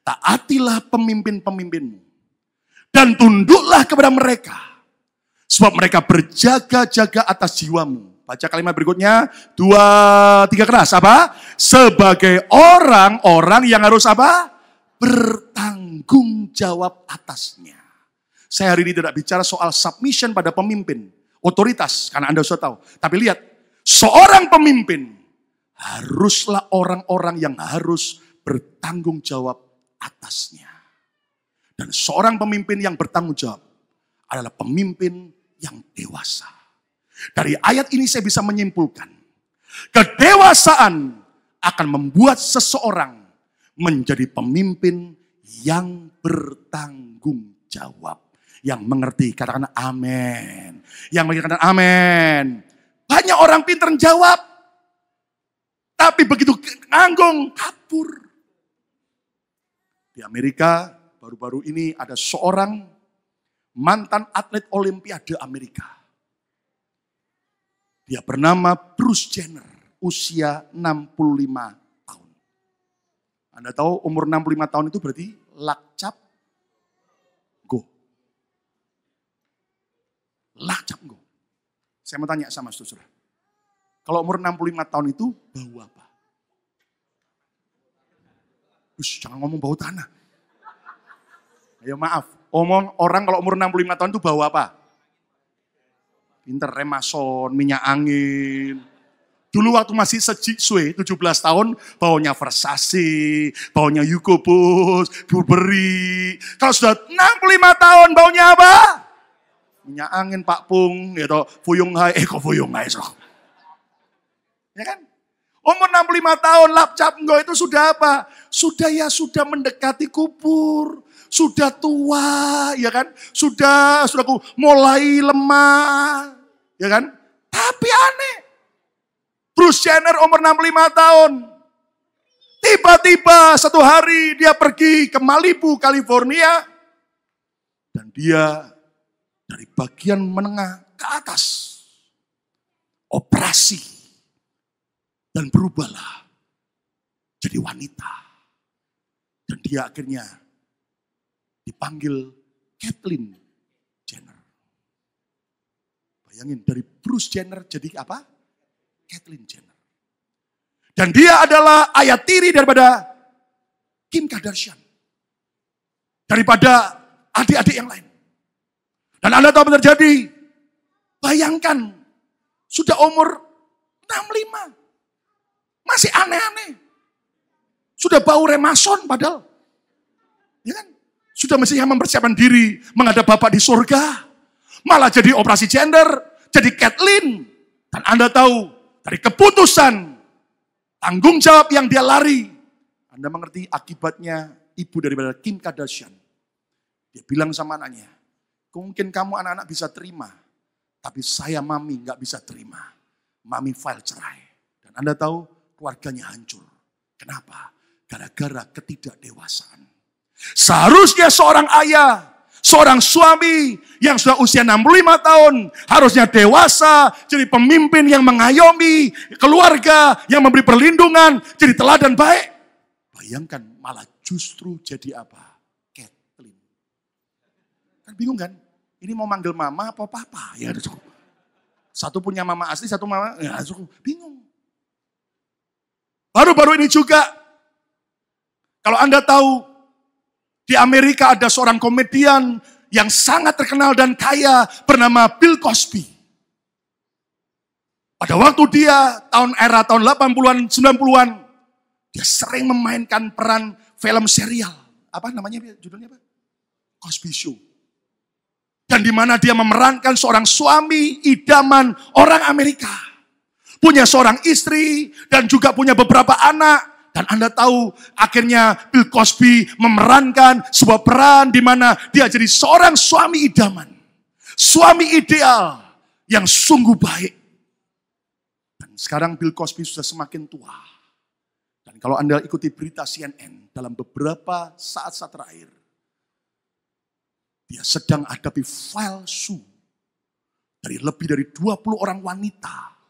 Speaker 1: Taatilah pemimpin-pemimpinmu. Dan tunduklah kepada mereka. Sebab mereka berjaga-jaga atas jiwamu. Baca kalimat berikutnya. 2, 3 keras. Apa? Sebagai orang-orang yang harus apa? Bertanggung jawab atasnya. Saya hari ini tidak bicara soal submission pada pemimpin. Otoritas, karena Anda sudah tahu. Tapi lihat, seorang pemimpin haruslah orang-orang yang harus bertanggung jawab atasnya. Dan seorang pemimpin yang bertanggung jawab adalah pemimpin yang dewasa. Dari ayat ini saya bisa menyimpulkan, kedewasaan akan membuat seseorang menjadi pemimpin yang bertanggung jawab. Yang mengerti, katakan amin. Yang mengerti, katakan amin. Banyak orang pintar jawab, tapi begitu nganggung, kabur. Di Amerika, baru-baru ini ada seorang mantan atlet Olimpiade Amerika. Dia bernama Bruce Jenner, usia 65 tahun. Anda tahu umur 65 tahun itu berarti lakcap go. Lakcap go. Saya mau tanya sama saudara. Kalau umur 65 tahun itu bau apa? Jangan ngomong bau tanah. Ya maaf, omong orang kalau umur 65 tahun itu bau apa? Pinter, remason, minyak angin, Dulu waktu masih sejiswe, 17 tahun, baunya Versace, baunya Hugo Boss, Burberry. Kalau sudah 65 tahun, baunya apa? Minyak angin Pak Pung, gitu. Fuyung Hai, kok Fuyung Hai, so. Ya kan? Umur 65 tahun, lap cap enggak itu sudah apa? Sudah mendekati kubur. Sudah tua, ya kan? Sudah mulai lemah, ya kan? Tapi aneh. Bruce Jenner umur 65 tahun. Tiba-tiba satu hari dia pergi ke Malibu, California. Dan dia dari bagian menengah ke atas. Operasi. Dan berubahlah. Jadi wanita. Dan dia akhirnya dipanggil Caitlyn Jenner. Bayangin dari Bruce Jenner jadi apa? Caitlyn Jenner. Dan dia adalah ayah tiri daripada Kim Kardashian. Daripada adik-adik yang lain. Dan Anda tahu apa terjadi? Bayangkan, sudah umur 65. Masih aneh-aneh. Sudah bau remason padahal. Ya kan? Sudah mestinya mempersiapkan diri menghadap Bapak di surga. Malah jadi operasi gender, jadi Caitlyn. Dan Anda tahu, dari keputusan, tanggung jawab yang dia lari. Anda mengerti akibatnya ibu daripada Kim Kardashian. Dia bilang sama anaknya, mungkin kamu anak-anak bisa terima. Tapi saya mami nggak bisa terima. Mami file cerai. Dan Anda tahu keluarganya hancur. Kenapa? Gara-gara ketidakdewasaan. Seharusnya seorang ayah, seorang suami yang sudah usia 65 tahun harusnya dewasa, jadi pemimpin yang mengayomi keluarga, yang memberi perlindungan, jadi teladan baik. Bayangkan malah justru jadi apa? Caitlyn. Kan bingung kan? Ini mau manggil mama apa papa? Ya cukup. Satu punya mama asli, satu mama, ya cukup. Bingung. Baru-baru ini juga, kalau Anda tahu, di Amerika ada seorang komedian yang sangat terkenal dan kaya bernama Bill Cosby. Pada waktu dia tahun 80-an, 90-an, dia sering memainkan peran film serial. Apa namanya judulnya apa? Cosby Show. Dan di mana dia memerankan seorang suami idaman orang Amerika. Punya seorang istri dan juga punya beberapa anak. Dan Anda tahu akhirnya Bill Cosby memerankan sebuah peran di mana dia jadi seorang suami idaman. Suami ideal yang sungguh baik. Dan sekarang Bill Cosby sudah semakin tua. Dan kalau Anda ikuti berita CNN dalam beberapa saat-saat terakhir. Dia sedang hadapi file su dari lebih dari 20 orang wanita.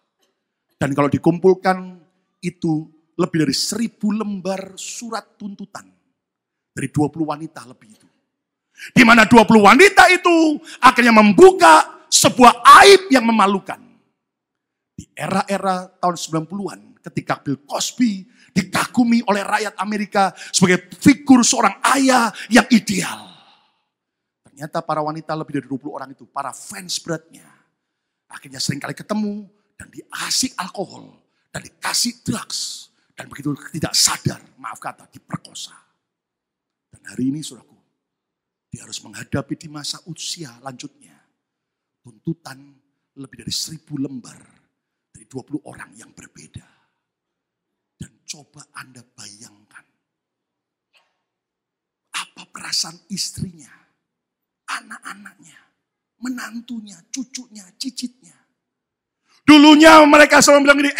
Speaker 1: Dan kalau dikumpulkan itu lebih dari 1000 lembar surat tuntutan. Dari 20 wanita lebih itu. Di mana 20 wanita itu akhirnya membuka sebuah aib yang memalukan. Di era-era tahun 90-an ketika Bill Cosby dikagumi oleh rakyat Amerika sebagai figur seorang ayah yang ideal. Ternyata para wanita lebih dari 20 orang itu, para fans beratnya. Akhirnya seringkali ketemu dan diasik alkohol dan dikasih drugs. Dan begitu tidak sadar, maaf kata, diperkosa. Dan hari ini saudaraku, dia harus menghadapi di masa usia lanjutnya. Tuntutan lebih dari 1000 lembar. Dari 20 orang yang berbeda. Dan coba Anda bayangkan. Apa perasaan istrinya, anak-anaknya, menantunya, cucunya, cicitnya. Dulunya mereka selalu bilang gini,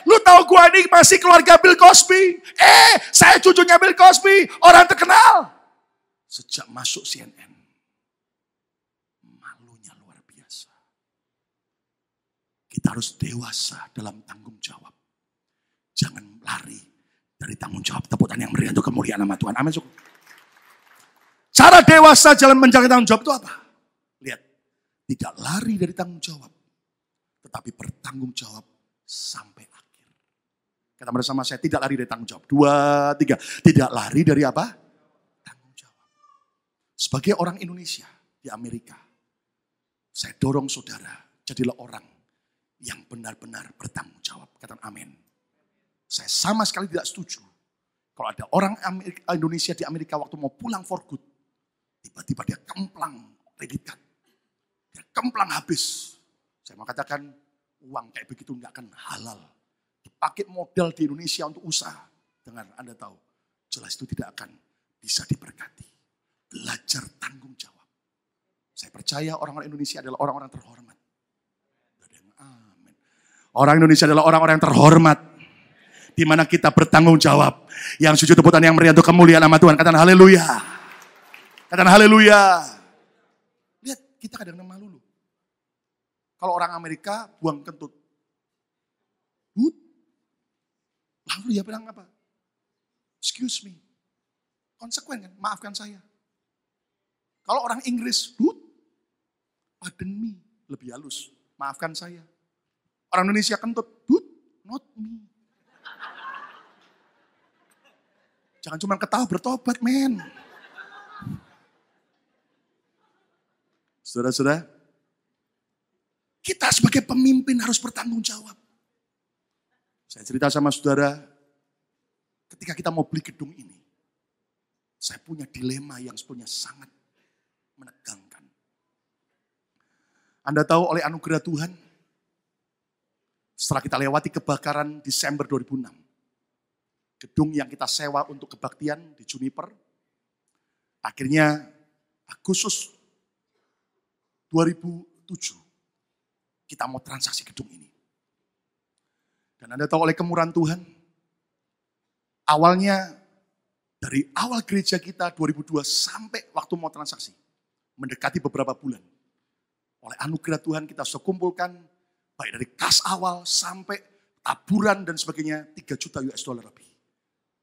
Speaker 1: lu tahu gua ini masih keluarga Bill Cosby. Saya cucunya Bill Cosby, orang terkenal. Sejak masuk CNN, malunya luar biasa. Kita harus dewasa dalam tanggung jawab. Jangan lari dari tanggung jawab. Tepuk tangan yang meriah untuk kemuliaan nama Tuhan. Amin. Cara dewasa jalan menjalankan tanggung jawab itu apa? Lihat, tidak lari dari tanggung jawab. Tetapi bertanggung jawab sampai akhir. Kata bersama saya, tidak lari dari tanggung jawab. 2, 3. Tidak lari dari apa? Tanggung jawab. Sebagai orang Indonesia di Amerika, saya dorong saudara, jadilah orang yang benar-benar bertanggung jawab. Katakan amin. Saya sama sekali tidak setuju. Kalau ada orang Indonesia di Amerika waktu mau pulang for good, tiba-tiba dia kemplang kredit card. Dia kemplang habis. Saya mau katakan uang kayak begitu nggak akan halal. Dipakai modal di Indonesia untuk usaha. Dengar, Anda tahu, jelas itu tidak akan bisa diberkati. Belajar tanggung jawab. Saya percaya orang-orang Indonesia adalah orang-orang terhormat. Amin. Orang Indonesia adalah orang-orang yang terhormat. Di mana kita bertanggung jawab. Yang sujud tepuk tangan yang meriah untuk kemuliaan nama Tuhan. Katakan haleluya. Katakan haleluya. Lihat, kita kadang-kadang malu loh. Kalau orang Amerika buang kentut. Lalu dia bilang apa? Excuse me. Konsekuen kan? Maafkan saya. Kalau orang Inggris, pardon me. Lebih halus. Maafkan saya. Orang Indonesia kentut, not me. Jangan cuma ketawa bertobat, men. Saudara-saudara, kita sebagai pemimpin harus bertanggung jawab. Saya cerita sama saudara, ketika kita mau beli gedung ini, saya punya dilema yang sebetulnya sangat menegangkan. Anda tahu oleh anugerah Tuhan, setelah kita lewati kebakaran Desember 2006, gedung yang kita sewa untuk kebaktian di Juniper, akhirnya Agustus 2007, kita mau transaksi gedung ini. Dan Anda tahu oleh kemurahan Tuhan, awalnya dari awal gereja kita 2002 sampai waktu mau transaksi, mendekati beberapa bulan. Oleh anugerah Tuhan kita sudah kumpulkan, baik dari kas awal sampai taburan dan sebagainya, 3 juta US dollar lebih.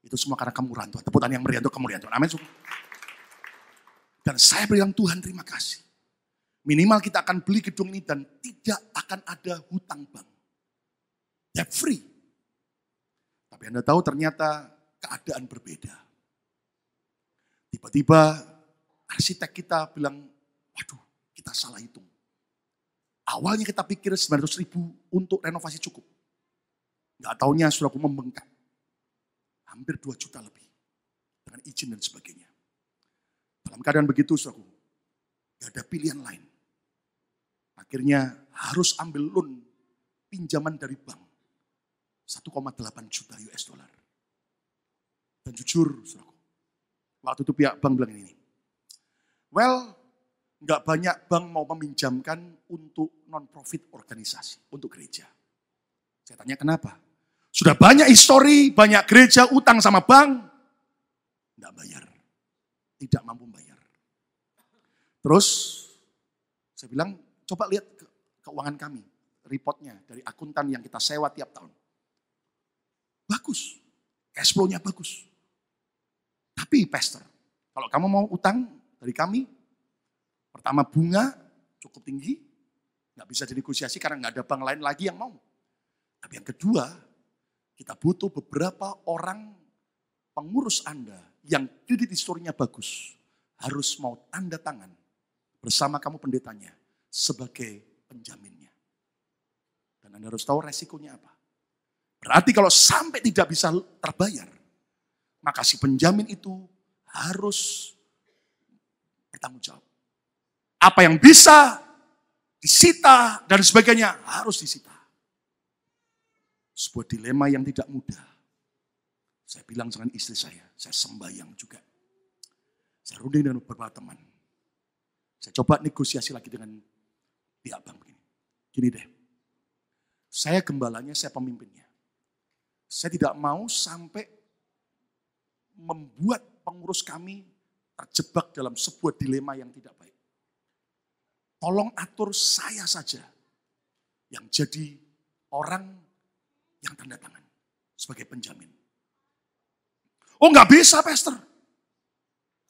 Speaker 1: Itu semua karena kemurahan Tuhan. Tepuk tangan yang meriah untuk kemuliaan Tuhan. Amin. Dan saya bilang Tuhan terima kasih. Minimal kita akan beli gedung ini dan tidak akan ada hutang bank. Debt free. Tapi Anda tahu ternyata keadaan berbeda. Tiba-tiba arsitek kita bilang, waduh kita salah hitung. Awalnya kita pikir 900.000 untuk renovasi cukup. Nggak taunya sudah membengkak. Hampir 2 juta lebih. Dengan izin dan sebagainya. Dalam keadaan begitu, saudaraku, gak ada pilihan lain. Akhirnya harus ambil loan, pinjaman dari bank. 1,8 juta US dollar. Dan jujur, saudaraku, waktu itu pihak bank bilang ini. Well, gak banyak bank mau meminjamkan untuk non-profit organisasi, untuk gereja. Saya tanya kenapa? Sudah banyak histori, banyak gereja utang sama bank, enggak bayar, tidak mampu bayar. Terus saya bilang, coba lihat keuangan kami, reportnya dari akuntan yang kita sewa tiap tahun. Bagus, cash flow-nya bagus. Tapi pastor, kalau kamu mau utang dari kami, pertama bunga cukup tinggi, nggak bisa dinegosiasi karena nggak ada bank lain lagi yang mau. Tapi yang kedua, kita butuh beberapa orang pengurus Anda yang kredit historinya bagus. Harus mau tanda tangan bersama kamu pendetanya sebagai penjaminnya. Dan Anda harus tahu resikonya apa. Berarti kalau sampai tidak bisa terbayar, maka si penjamin itu harus bertanggung jawab. Apa yang bisa disita dan sebagainya harus disita. Sebuah dilema yang tidak mudah. Saya bilang dengan istri saya sembahyang juga. Saya runding dengan beberapa teman. Saya coba negosiasi lagi dengan pihak bank begini. Gini deh, saya gembalanya, saya pemimpinnya. Saya tidak mau sampai membuat pengurus kami terjebak dalam sebuah dilema yang tidak baik. Tolong atur saya saja yang jadi orang yang tanda tangan sebagai penjamin. Oh nggak bisa pastor.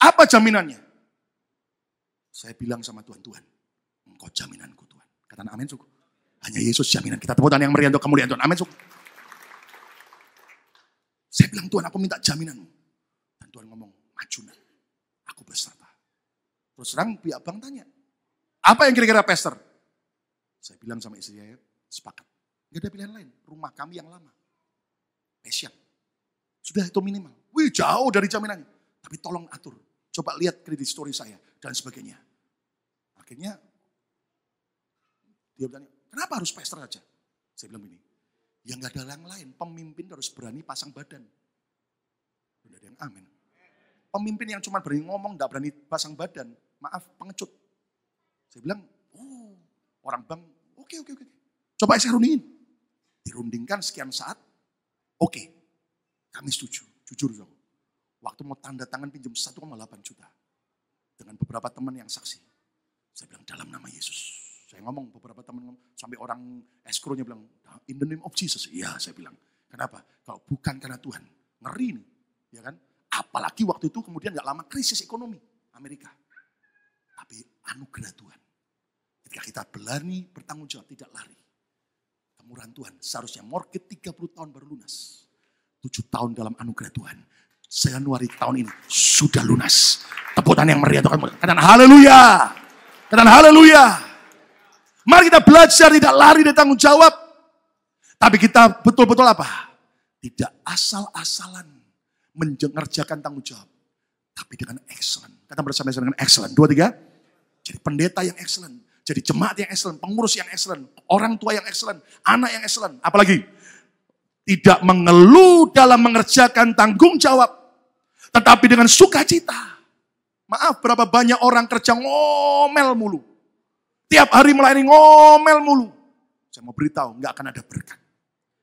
Speaker 1: Apa jaminannya? Saya bilang sama Tuhan, engkau jaminanku Tuhan. Katakan amin suku. Hanya Yesus jaminan kita. Tepuk tangan yang meriah untuk kemuliaan Tuhan. Amin suku. Saya bilang Tuhan aku minta jaminanmu. Dan Tuhan ngomong maju nak. Aku berserta. Terus terang pihak bank tanya. Apa yang kira-kira pastor? Saya bilang sama istri saya sepakat. Gak ada pilihan lain. Rumah kami yang lama. Passion. Sudah itu minimal. Wih, jauh dari jaminannya. Tapi tolong atur. Coba lihat kredit story saya dan sebagainya. Akhirnya dia bertanya, kenapa harus pastor aja? Saya bilang begini, ya gak ada yang lain. Pemimpin harus berani pasang badan. Tidak ada yang amin. Pemimpin yang cuma berani ngomong, gak berani pasang badan. Maaf, pengecut. Saya bilang, oh orang bank, oke. Coba saya rundingin. Dirundingkan sekian saat, oke. Kami setuju, jujur dong. Waktu mau tanda tangan pinjam 1,8 juta. Dengan beberapa teman yang saksi. Saya bilang, dalam nama Yesus. Saya ngomong, beberapa teman sampai orang escrow-nya bilang, in the name of Jesus. Iya, saya bilang. Kenapa? Kalau bukan karena Tuhan. Ngeri nih. Ya kan? Apalagi waktu itu kemudian gak lama krisis ekonomi Amerika. Tapi anugerah Tuhan. Ketika kita berani bertanggung jawab, tidak lari. Kemurahan Tuhan. Seharusnya mortgage 30 tahun baru lunas. 7 tahun dalam anugerah Tuhan. Januari tahun ini sudah lunas. Tepuk tangan yang meriah. Katakan haleluya. Katakan haleluya. Mari kita belajar tidak lari dari tanggung jawab. Tapi kita betul-betul apa? Tidak asal-asalan mengerjakan tanggung jawab. Tapi dengan excellent. Kata bersama-sama dengan excellent. 2, 3. Jadi pendeta yang excellent. Jadi jemaat yang excellent. Pengurus yang excellent. Orang tua yang excellent. Anak yang excellent. Apalagi? Tidak mengeluh dalam mengerjakan tanggung jawab. Tetapi dengan sukacita. Maaf, berapa banyak orang kerja ngomel mulu. Tiap hari melayani ngomel mulu. Saya mau beritahu, nggak akan ada berkat.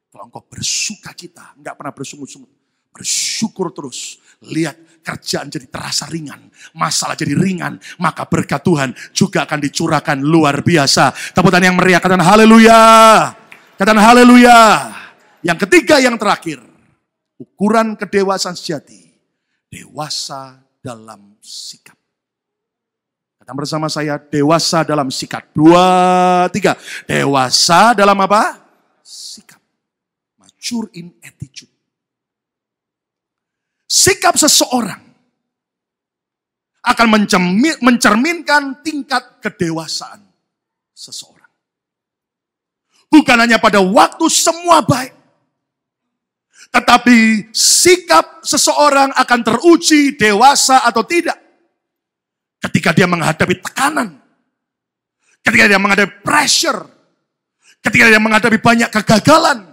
Speaker 1: Kalau engkau bersukacita, nggak pernah bersungut-sungut. Bersyukur terus. Lihat kerjaan jadi terasa ringan. Masalah jadi ringan. Maka berkat Tuhan juga akan dicurahkan luar biasa. Tepuk tangan yang meriah. Katakan haleluya. Katakan haleluya. Yang ketiga, yang terakhir. Ukuran kedewasaan sejati. Dewasa dalam sikap. Katakan bersama saya, dewasa dalam sikap. 2, 3. Dewasa dalam apa? Sikap. Mature in attitude. Sikap seseorang akan mencerminkan tingkat kedewasaan seseorang. Bukan hanya pada waktu semua baik. Tetapi sikap seseorang akan teruji dewasa atau tidak. Ketika dia menghadapi tekanan. Ketika dia menghadapi pressure. Ketika dia menghadapi banyak kegagalan.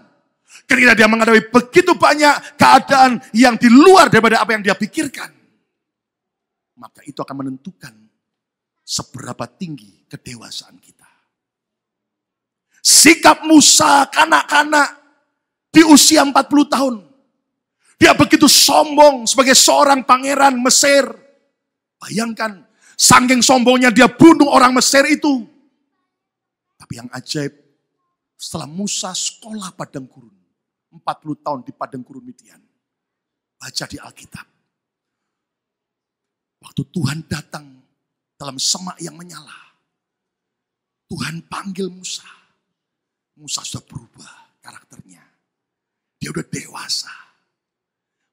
Speaker 1: Ketika dia menghadapi begitu banyak keadaan yang di luar daripada apa yang dia pikirkan. Maka itu akan menentukan seberapa tinggi kedewasaan kita. Sikap Musa kanak-kanak di usia 40 tahun. Dia begitu sombong sebagai seorang pangeran Mesir. Bayangkan, saking sombongnya dia bunuh orang Mesir itu. Tapi yang ajaib, setelah Musa sekolah padang gurun. 40 tahun di padang gurun Midian. Baca di Alkitab. Waktu Tuhan datang dalam semak yang menyala. Tuhan panggil Musa. Musa sudah berubah karakternya. Dia udah dewasa.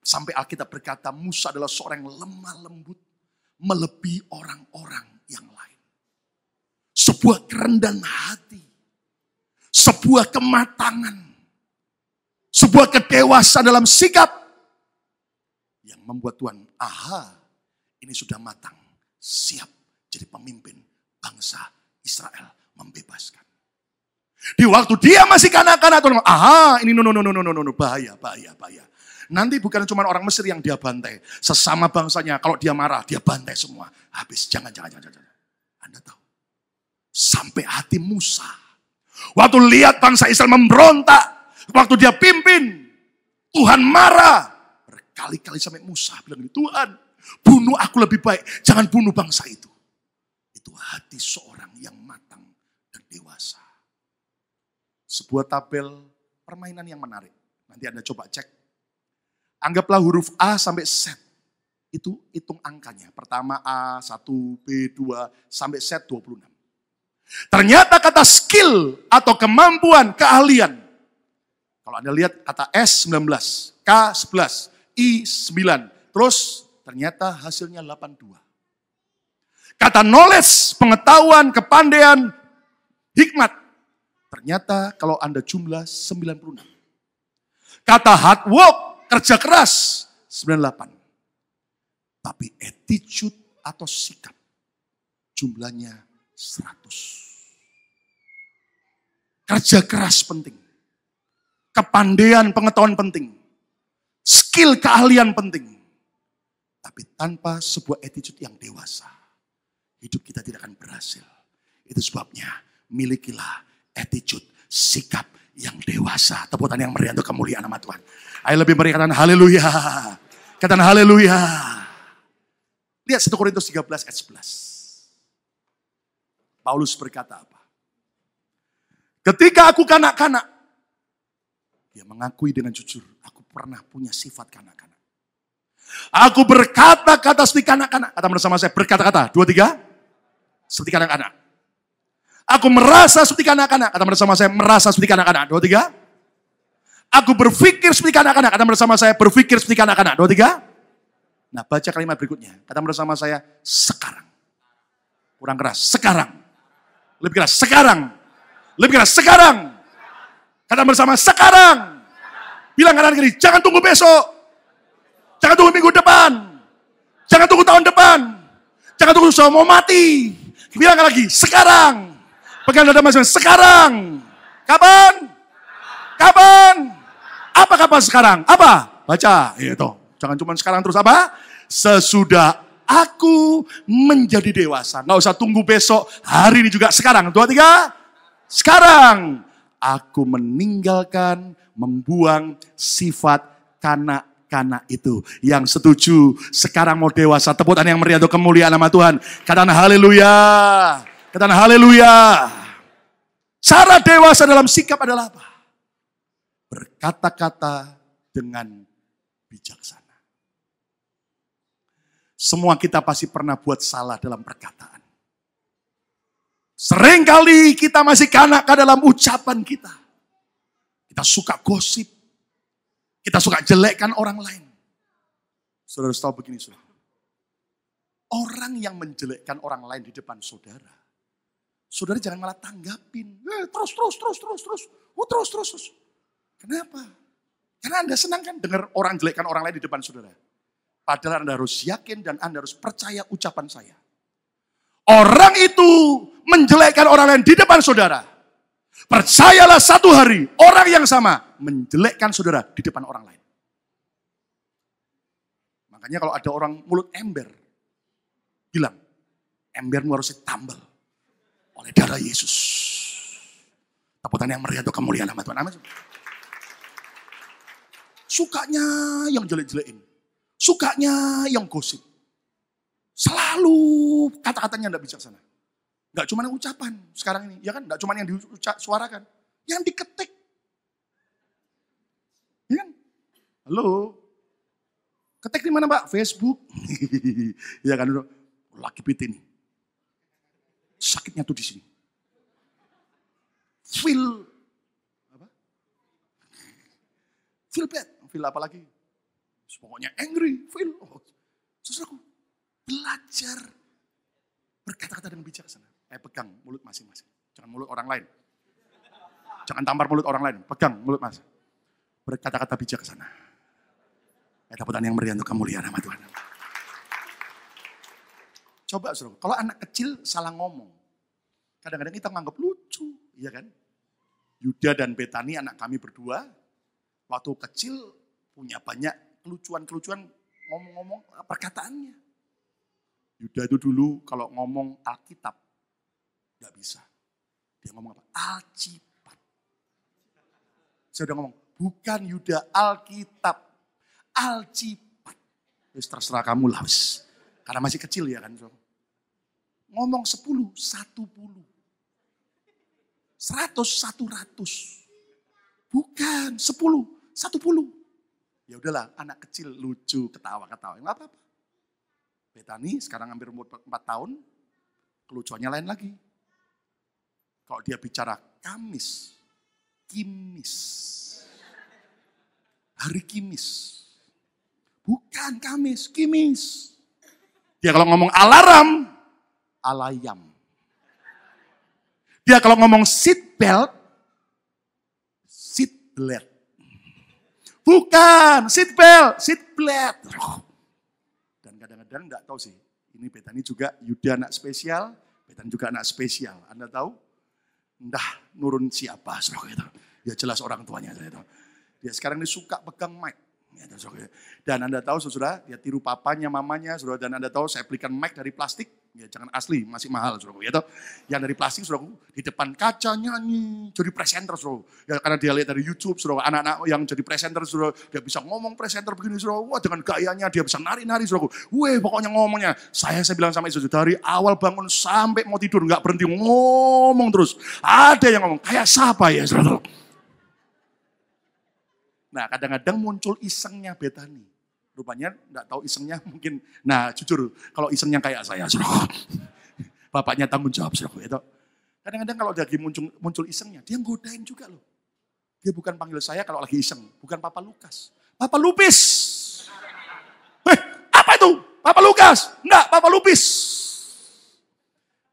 Speaker 1: Sampai Alkitab berkata Musa adalah seorang yang lemah lembut. Melebihi orang-orang yang lain. Sebuah kerendahan hati. Sebuah kematangan. Sebuah kedewasaan dalam sikap. Yang membuat Tuhan, ini sudah matang. Siap jadi pemimpin bangsa Israel membebaskan. Di waktu dia masih kanak-kanak, Tuhan, ini no, bahaya. Nanti bukan cuma orang Mesir yang dia bantai. Sesama bangsanya, kalau dia marah, dia bantai semua. Habis, jangan. Anda tahu. Sampai hati Musa. Waktu lihat bangsa Israel memberontak. Waktu dia pimpin, Tuhan marah. Berkali-kali sampai Musa bilang, Tuhan, bunuh aku lebih baik. Jangan bunuh bangsa itu. Itu hati seorang yang matang dan dewasa. Sebuah tabel permainan yang menarik. Nanti Anda coba cek. Anggaplah huruf A sampai Z. Itu hitung angkanya. Pertama A, 1, B, 2, sampai Z 26. Ternyata kata skill atau kemampuan, keahlian. Kalau Anda lihat kata S 19, K 11, I 9. Terus ternyata hasilnya 82. Kata knowledge, pengetahuan, kepandaian, hikmat. Ternyata kalau Anda jumlah 96. Kata hard work, kerja keras, 98. Tapi attitude atau sikap, jumlahnya 100. Kerja keras penting. Kepandaian, pengetahuan penting. Skill, keahlian penting. Tapi tanpa sebuah attitude yang dewasa, hidup kita tidak akan berhasil. Itu sebabnya milikilah attitude, sikap yang dewasa. Tepuk tangan yang meriah untuk kemuliaan nama Tuhan. Ayo lebih meriah, katakan haleluya. Katakan haleluya. Lihat 1 Korintus 13 ayat 11. Paulus berkata apa? Ketika aku kanak-kanak, dia mengakui dengan jujur, aku pernah punya sifat kanak-kanak. Aku berkata-kata seperti kanak-kanak. Kata bersama saya, berkata-kata. 2, 3. Seperti kanak-kanak. Aku merasa seperti kanak-kanak. Kata bersama saya, merasa seperti kanak-kanak. 2, 3. Aku berpikir seperti kanak-kanak. Kata bersama saya, berpikir seperti kanak-kanak. 2, 3. Nah, baca kalimat berikutnya. Kata bersama saya, sekarang. Kurang keras, sekarang. Lebih keras, sekarang. Lebih keras, sekarang. Kata bersama, sekarang. Bilang kanan kiri, jangan tunggu besok. Jangan tunggu minggu depan. Jangan tunggu tahun depan. Jangan tunggu saya mau mati. Bilang lagi, sekarang. Pegang dada masing-masing, sekarang. Kapan? Kapan? Apa kapan sekarang? Apa? Baca. Itu. Jangan cuma sekarang terus apa? Sesudah aku menjadi dewasa. Nggak usah tunggu besok. Hari ini juga sekarang. 2, 3. Sekarang. Aku meninggalkan, membuang sifat kanak-kanak itu. Yang setuju, sekarang mau dewasa. Tepuk tangan yang meriah untuk kemuliaan nama Tuhan. Katakan haleluya. Katakan haleluya. Cara dewasa dalam sikap adalah apa? Berkata-kata dengan bijaksana. Semua kita pasti pernah buat salah dalam perkataan. Seringkali kita masih kanak-kanak dalam ucapan kita. Kita suka gosip. Kita suka jelekkan orang lain. Saudara tahu begini, saudara. Orang yang menjelekkan orang lain di depan saudara. Saudara jangan malah tanggapin. Terus. Oh, terus. Kenapa? Karena Anda senang kan dengar orang jelekkan orang lain di depan saudara. Padahal Anda harus yakin dan Anda harus percaya ucapan saya. Orang itu menjelekkan orang lain di depan saudara. Percayalah satu hari orang yang sama menjelekkan saudara di depan orang lain. Makanya kalau ada orang mulut ember, bilang, embermu harus ditambal oleh darah Yesus. Tepuk tangan yang meriah untuk kemuliaan nama Tuhan. Amin. Sukanya yang jelek-jelekin. Sukanya yang gosip. Selalu kata-katanya tidak bijaksana. Enggak cuma yang ucapan sekarang ini, ya kan? Enggak cuma yang disuarakan, yang diketik. Ya kan? Halo. Ketik di mana, Mbak? Facebook. Ya kan, laki PT ini. Sakitnya tuh di sini. Feel bad. Feel apa lagi? Pokoknya angry, feel. Oh, saudaraku, belajar berkata-kata dengan bijaksana. Pegang mulut masing-masing. Jangan mulut orang lain. Jangan tampar mulut orang lain. Pegang mulut masing. Berkata-kata bijaksana. Tepuk tangan yang meriah untuk kemuliaan nama Tuhan. Coba saudara, kalau anak kecil salah ngomong. Kadang-kadang kita menganggap lucu. Iya kan? Yuda dan Betani anak kami berdua. Waktu kecil punya banyak kelucuan-kelucuan ngomong-ngomong perkataannya. Yuda itu dulu kalau ngomong Alkitab, gak bisa. Dia ngomong apa? Alcipat. Saya udah ngomong, bukan Yuda Alkitab, Alcipat. Wis terserah kamu lah wis. Karena masih kecil ya kan. Ngomong 10, 10. 100, 100. Bukan, 10, 10. Ya udahlah, anak kecil lucu, ketawa-ketawa. Enggak apa-apa. Betani sekarang hampir umur 4 tahun, kelucuannya lain lagi. Kalau dia bicara Kamis, Kimis. Hari Kimis. Bukan Kamis, Kimis. Dia kalau ngomong alarm, alayam. Dia kalau ngomong seat belt, belt. Bukan, seat belt. Dan kadang-kadang enggak tahu sih, ini Betani juga Yuda anak spesial, Betani juga anak spesial. Anda tahu? Entah nurun siapa, saudara itu. Ya jelas orang tuanya, saya tahu. Dia sekarang ini suka pegang mic. Dan Anda tahu saudara, dia tiru papanya, mamanya, saudara. Dan Anda tahu saya belikan mic dari plastik, ya jangan asli, masih mahal, saudara. Ya, yang dari plastik, saudara, di depan kaca nyanyi, jadi presenter, saudara. Ya karena dia lihat dari YouTube, saudara, anak-anak yang jadi presenter, saudara, dia bisa ngomong presenter begini, saudara. Wah, dengan gayanya dia bisa nari-nari, saudara. Weh, pokoknya ngomongnya. Saya bilang sama istri, dari awal bangun sampai mau tidur, nggak berhenti ngomong terus. Ada yang ngomong, kayak siapa ya, saudara? Nah, kadang-kadang muncul isengnya Betani. Rupanya enggak tahu isengnya mungkin. Nah, jujur, kalau isengnya kayak saya, bapaknya tanggung jawab, itu. Kadang-kadang kalau lagi muncul isengnya, dia godain juga loh. Dia bukan panggil saya kalau lagi iseng, bukan Papa Lukas. Papa Lupis. Apa itu? Papa Lukas? Enggak, Papa Lupis.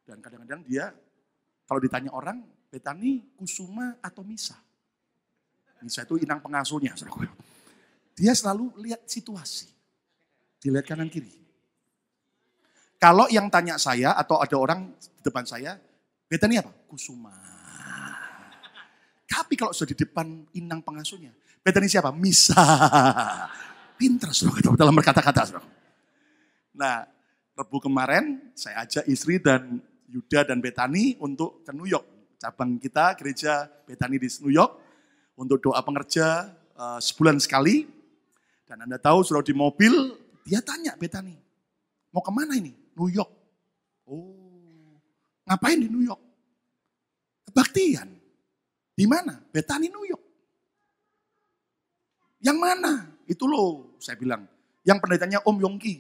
Speaker 1: Dan kadang-kadang dia, kalau ditanya orang, Betani, Kusuma, atau Misa? Misa itu inang pengasuhnya. Dia selalu lihat situasi. Dilihat kanan kiri. Kalau yang tanya saya atau ada orang di depan saya, Betani apa? Kusuma. Tapi kalau sudah di depan inang pengasuhnya, Betani siapa? Misa. Pinter dalam berkata-kata. Nah, Rebu kemarin saya ajak istri dan Yuda dan Betani untuk ke New York. Cabang kita gereja Betani di New York. Untuk doa pengerja sebulan sekali. Dan Anda tahu sudah di mobil, dia tanya Betani, mau kemana ini? New York. Oh, ngapain di New York? Kebaktian. Di mana? Betani New York. Yang mana? Itu loh, saya bilang. Yang pendetanya Om Yongki.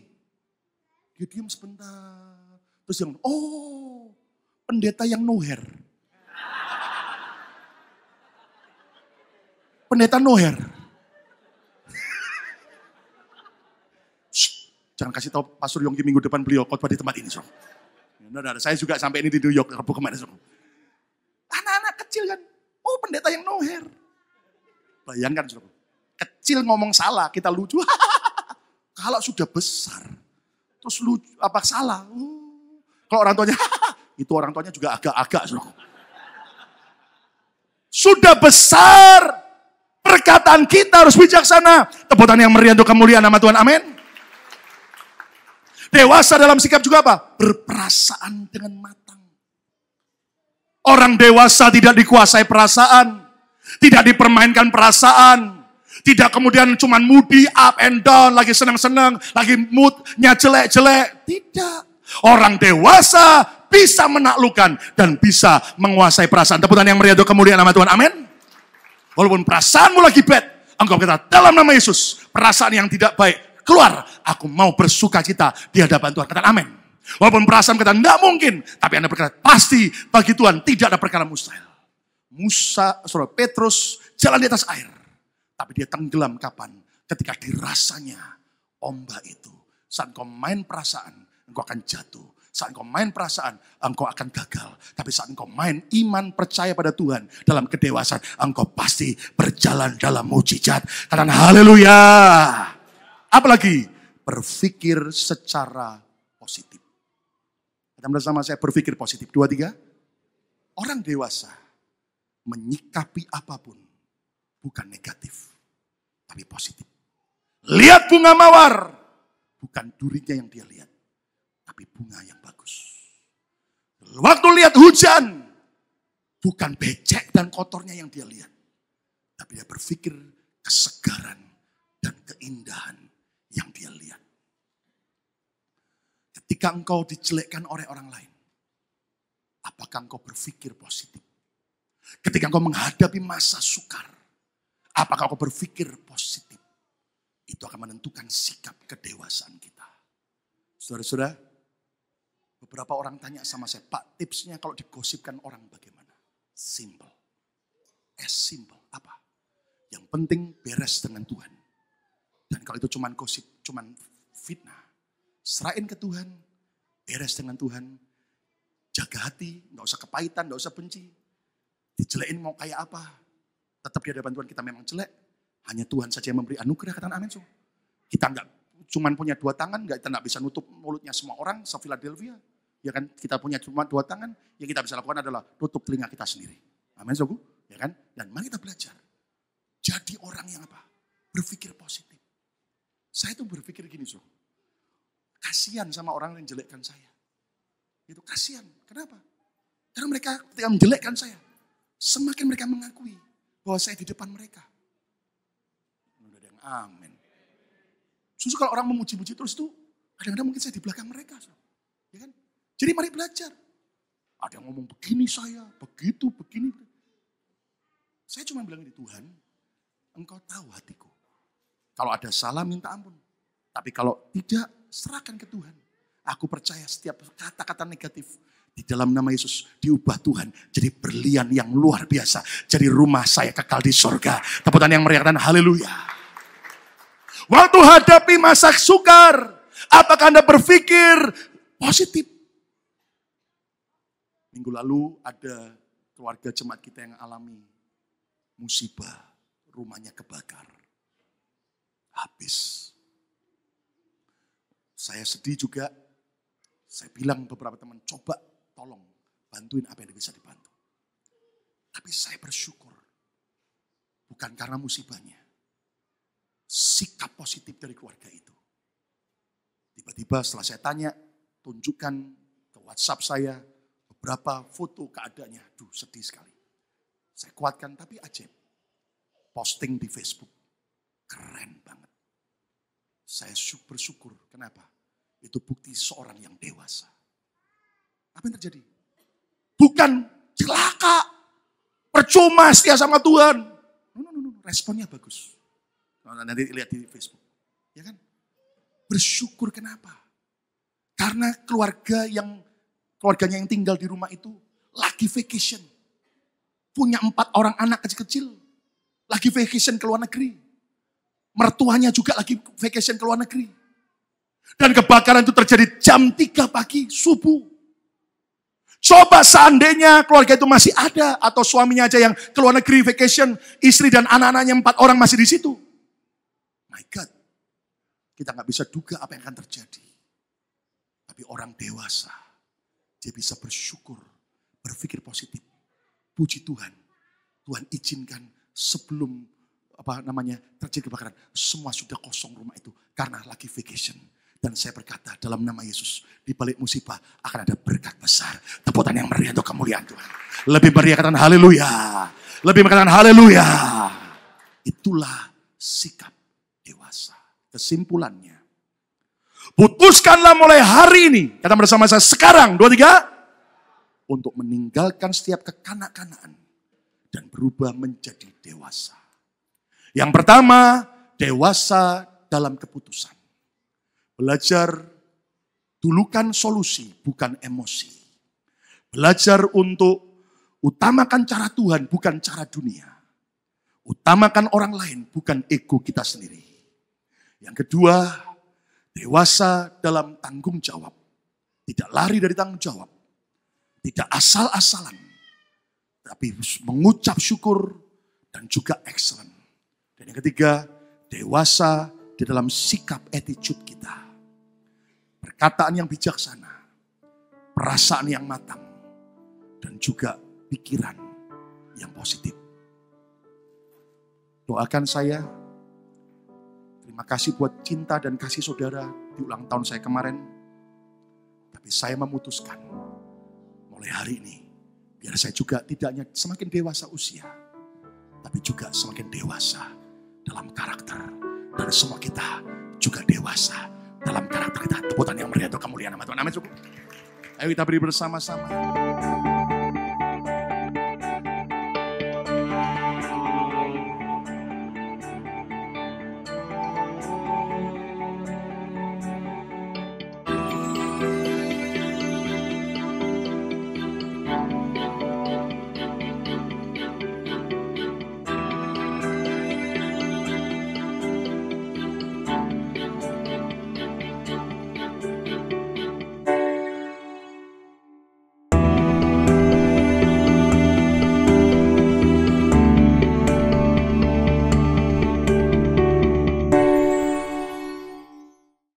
Speaker 1: Dia diam sebentar. Terus yang, oh, pendeta yang no hair. Pendeta Noher. Jangan kasih tahu Pastor Yongki minggu depan beliau khotbah di tempat ini. Nah, saya juga sampai ini di New York Rabu kemarin. Anak-anak kecil kan. Oh, pendeta yang Noher. Bayangkan, saudara. Kecil ngomong salah, kita lucu. Kalau sudah besar, terus lucu, apa salah? Kalau orang tuanya, itu orang tuanya juga agak-agak, saudara. Sudah besar. Perkataan kita harus bijaksana. Tepuk tangan yang meriah untuk kemuliaan nama Tuhan. Amin. Dewasa dalam sikap juga apa? Berperasaan dengan matang. Orang dewasa tidak dikuasai perasaan. Tidak dipermainkan perasaan. Tidak kemudian cuma moody, up and down, lagi senang-senang, lagi moodnya jelek-jelek. Tidak. Orang dewasa bisa menaklukkan dan bisa menguasai perasaan. Tepuk tangan yang meriah untuk kemuliaan nama Tuhan. Amin. Walaupun perasaanmu lagi bad, engkau kata dalam nama Yesus, perasaan yang tidak baik, keluar. Aku mau bersuka cita di hadapan Tuhan. Kata amin. Walaupun perasaan kata enggak mungkin, tapi Anda berkata pasti bagi Tuhan tidak ada perkara mustahil. Petrus jalan di atas air. Tapi dia tenggelam kapan? Ketika dirasanya ombak itu. Saat kau main perasaan, engkau akan jatuh. Saat engkau main perasaan, engkau akan gagal. Tapi saat engkau main iman, percaya pada Tuhan, dalam kedewasaan, engkau pasti berjalan dalam mujizat. Karena haleluya. Apalagi berpikir secara positif. Kita bersama saya berpikir positif. 2, 3. Orang dewasa menyikapi apapun bukan negatif, tapi positif. Lihat bunga mawar, bukan durinya yang dia lihat, tapi bunga yang bagus. Waktu lihat hujan, bukan becek dan kotornya yang dia lihat. Tapi dia berpikir kesegaran dan keindahan yang dia lihat. Ketika engkau dijelekkan oleh orang lain, apakah engkau berpikir positif? Ketika engkau menghadapi masa sukar, apakah engkau berpikir positif? Itu akan menentukan sikap kedewasaan kita. Saudara-saudara, beberapa orang tanya sama saya, Pak, tipsnya kalau digosipkan orang bagaimana? Simple. Simple. Apa? Yang penting beres dengan Tuhan. Dan kalau itu cuman gosip, cuman fitnah, serahin ke Tuhan, beres dengan Tuhan. Jaga hati, gak usah kepahitan, gak usah benci. Dijelekin mau kayak apa? Tetap di hadapan Tuhan kita memang jelek. Hanya Tuhan saja yang memberi anugerah, katakan amin. Kita nggak cuman punya 2 tangan, kita nggak bisa nutup mulutnya semua orang se-Philadelphia. Ya kan, kita punya cuma 2 tangan, yang kita bisa lakukan adalah tutup telinga kita sendiri. Amin, saudaraku. Ya kan? Dan mari kita belajar. Jadi orang yang apa? Berpikir positif. Saya tuh berpikir gini, saudara. Kasihan sama orang yang jelekkan saya. Itu kasihan. Kenapa? Karena mereka ketika menjelekkan saya, semakin mereka mengakui bahwa saya di depan mereka. Udah ada yang amin. Justru kalau orang memuji-muji terus itu, kadang-kadang mungkin saya di belakang mereka. Ya kan? Jadi mari belajar. Ada yang ngomong begini saya, begitu, begini. Saya cuma bilang ini, Tuhan, Engkau tahu hatiku. Kalau ada salah minta ampun. Tapi kalau tidak, serahkan ke Tuhan. Aku percaya setiap kata-kata negatif di dalam nama Yesus diubah Tuhan jadi berlian yang luar biasa. Jadi rumah saya kekal di surga. Tepuk tangan yang meriahkan haleluya. Waktu hadapi masa sukar, apakah Anda berpikir positif? Minggu lalu ada keluarga jemaat kita yang alami musibah, rumahnya kebakar. Habis. Saya sedih juga. Saya bilang beberapa teman, coba tolong bantuin apa yang bisa dibantu. Tapi saya bersyukur. Bukan karena musibahnya. Sikap positif dari keluarga itu. Tiba-tiba setelah saya tanya, tunjukkan ke WhatsApp saya beberapa foto keadaannya. Aduh, sedih sekali. Saya kuatkan, tapi ajaib. Posting di Facebook. Keren banget. Saya bersyukur. Kenapa? Itu bukti seorang yang dewasa. Apa yang terjadi? Bukan celaka. Percuma setia sama Tuhan. No. Responnya bagus. Nanti lihat di Facebook. Ya kan? Bersyukur kenapa? Karena keluarganya yang tinggal di rumah itu lagi vacation. Punya 4 orang anak kecil-kecil. Lagi vacation ke luar negeri. Mertuanya juga lagi vacation ke luar negeri. Dan kebakaran itu terjadi jam 3 pagi, subuh. Coba seandainya keluarga itu masih ada. Atau suaminya aja yang ke luar negeri vacation. Istri dan anak-anaknya 4 orang masih di situ. My God. Kita gak bisa duga apa yang akan terjadi. Tapi orang dewasa. Dia bisa bersyukur. Berpikir positif. Puji Tuhan. Tuhan izinkan sebelum terjadi kebakaran. Semua sudah kosong rumah itu. Karena lagi vacation. Dan saya berkata dalam nama Yesus, di balik musibah akan ada berkat besar. Tepuk tangan yang meriah untuk kemuliaan Tuhan. Lebih meriah katakan haleluya. Lebih meriah katakan haleluya. Itulah sikap dewasa. Kesimpulannya. Putuskanlah mulai hari ini. Kata bersama saya sekarang, 2, 3. Untuk meninggalkan setiap kekanak-kanaan. Dan berubah menjadi dewasa. Yang pertama, dewasa dalam keputusan. Belajar dulukan solusi, bukan emosi. Belajar untuk utamakan cara Tuhan, bukan cara dunia. Utamakan orang lain, bukan ego kita sendiri. Yang kedua, dewasa dalam tanggung jawab. Tidak lari dari tanggung jawab. Tidak asal-asalan. Tapi mengucap syukur dan juga excellent. Dan yang ketiga, dewasa di dalam sikap attitude kita. Perkataan yang bijaksana, perasaan yang matang, dan juga pikiran yang positif. Doakan saya, terima kasih buat cinta dan kasih saudara di ulang tahun saya kemarin. Tapi saya memutuskan, mulai hari ini, biar saya juga tidak hanya semakin dewasa usia, tapi juga semakin dewasa dalam karakter. Dan semua kita juga dewasa dalam karakter kita. Tepuk tangan yang meriah untuk kemuliaan nama Tuhan. Amin. Ayo kita beri bersama-sama.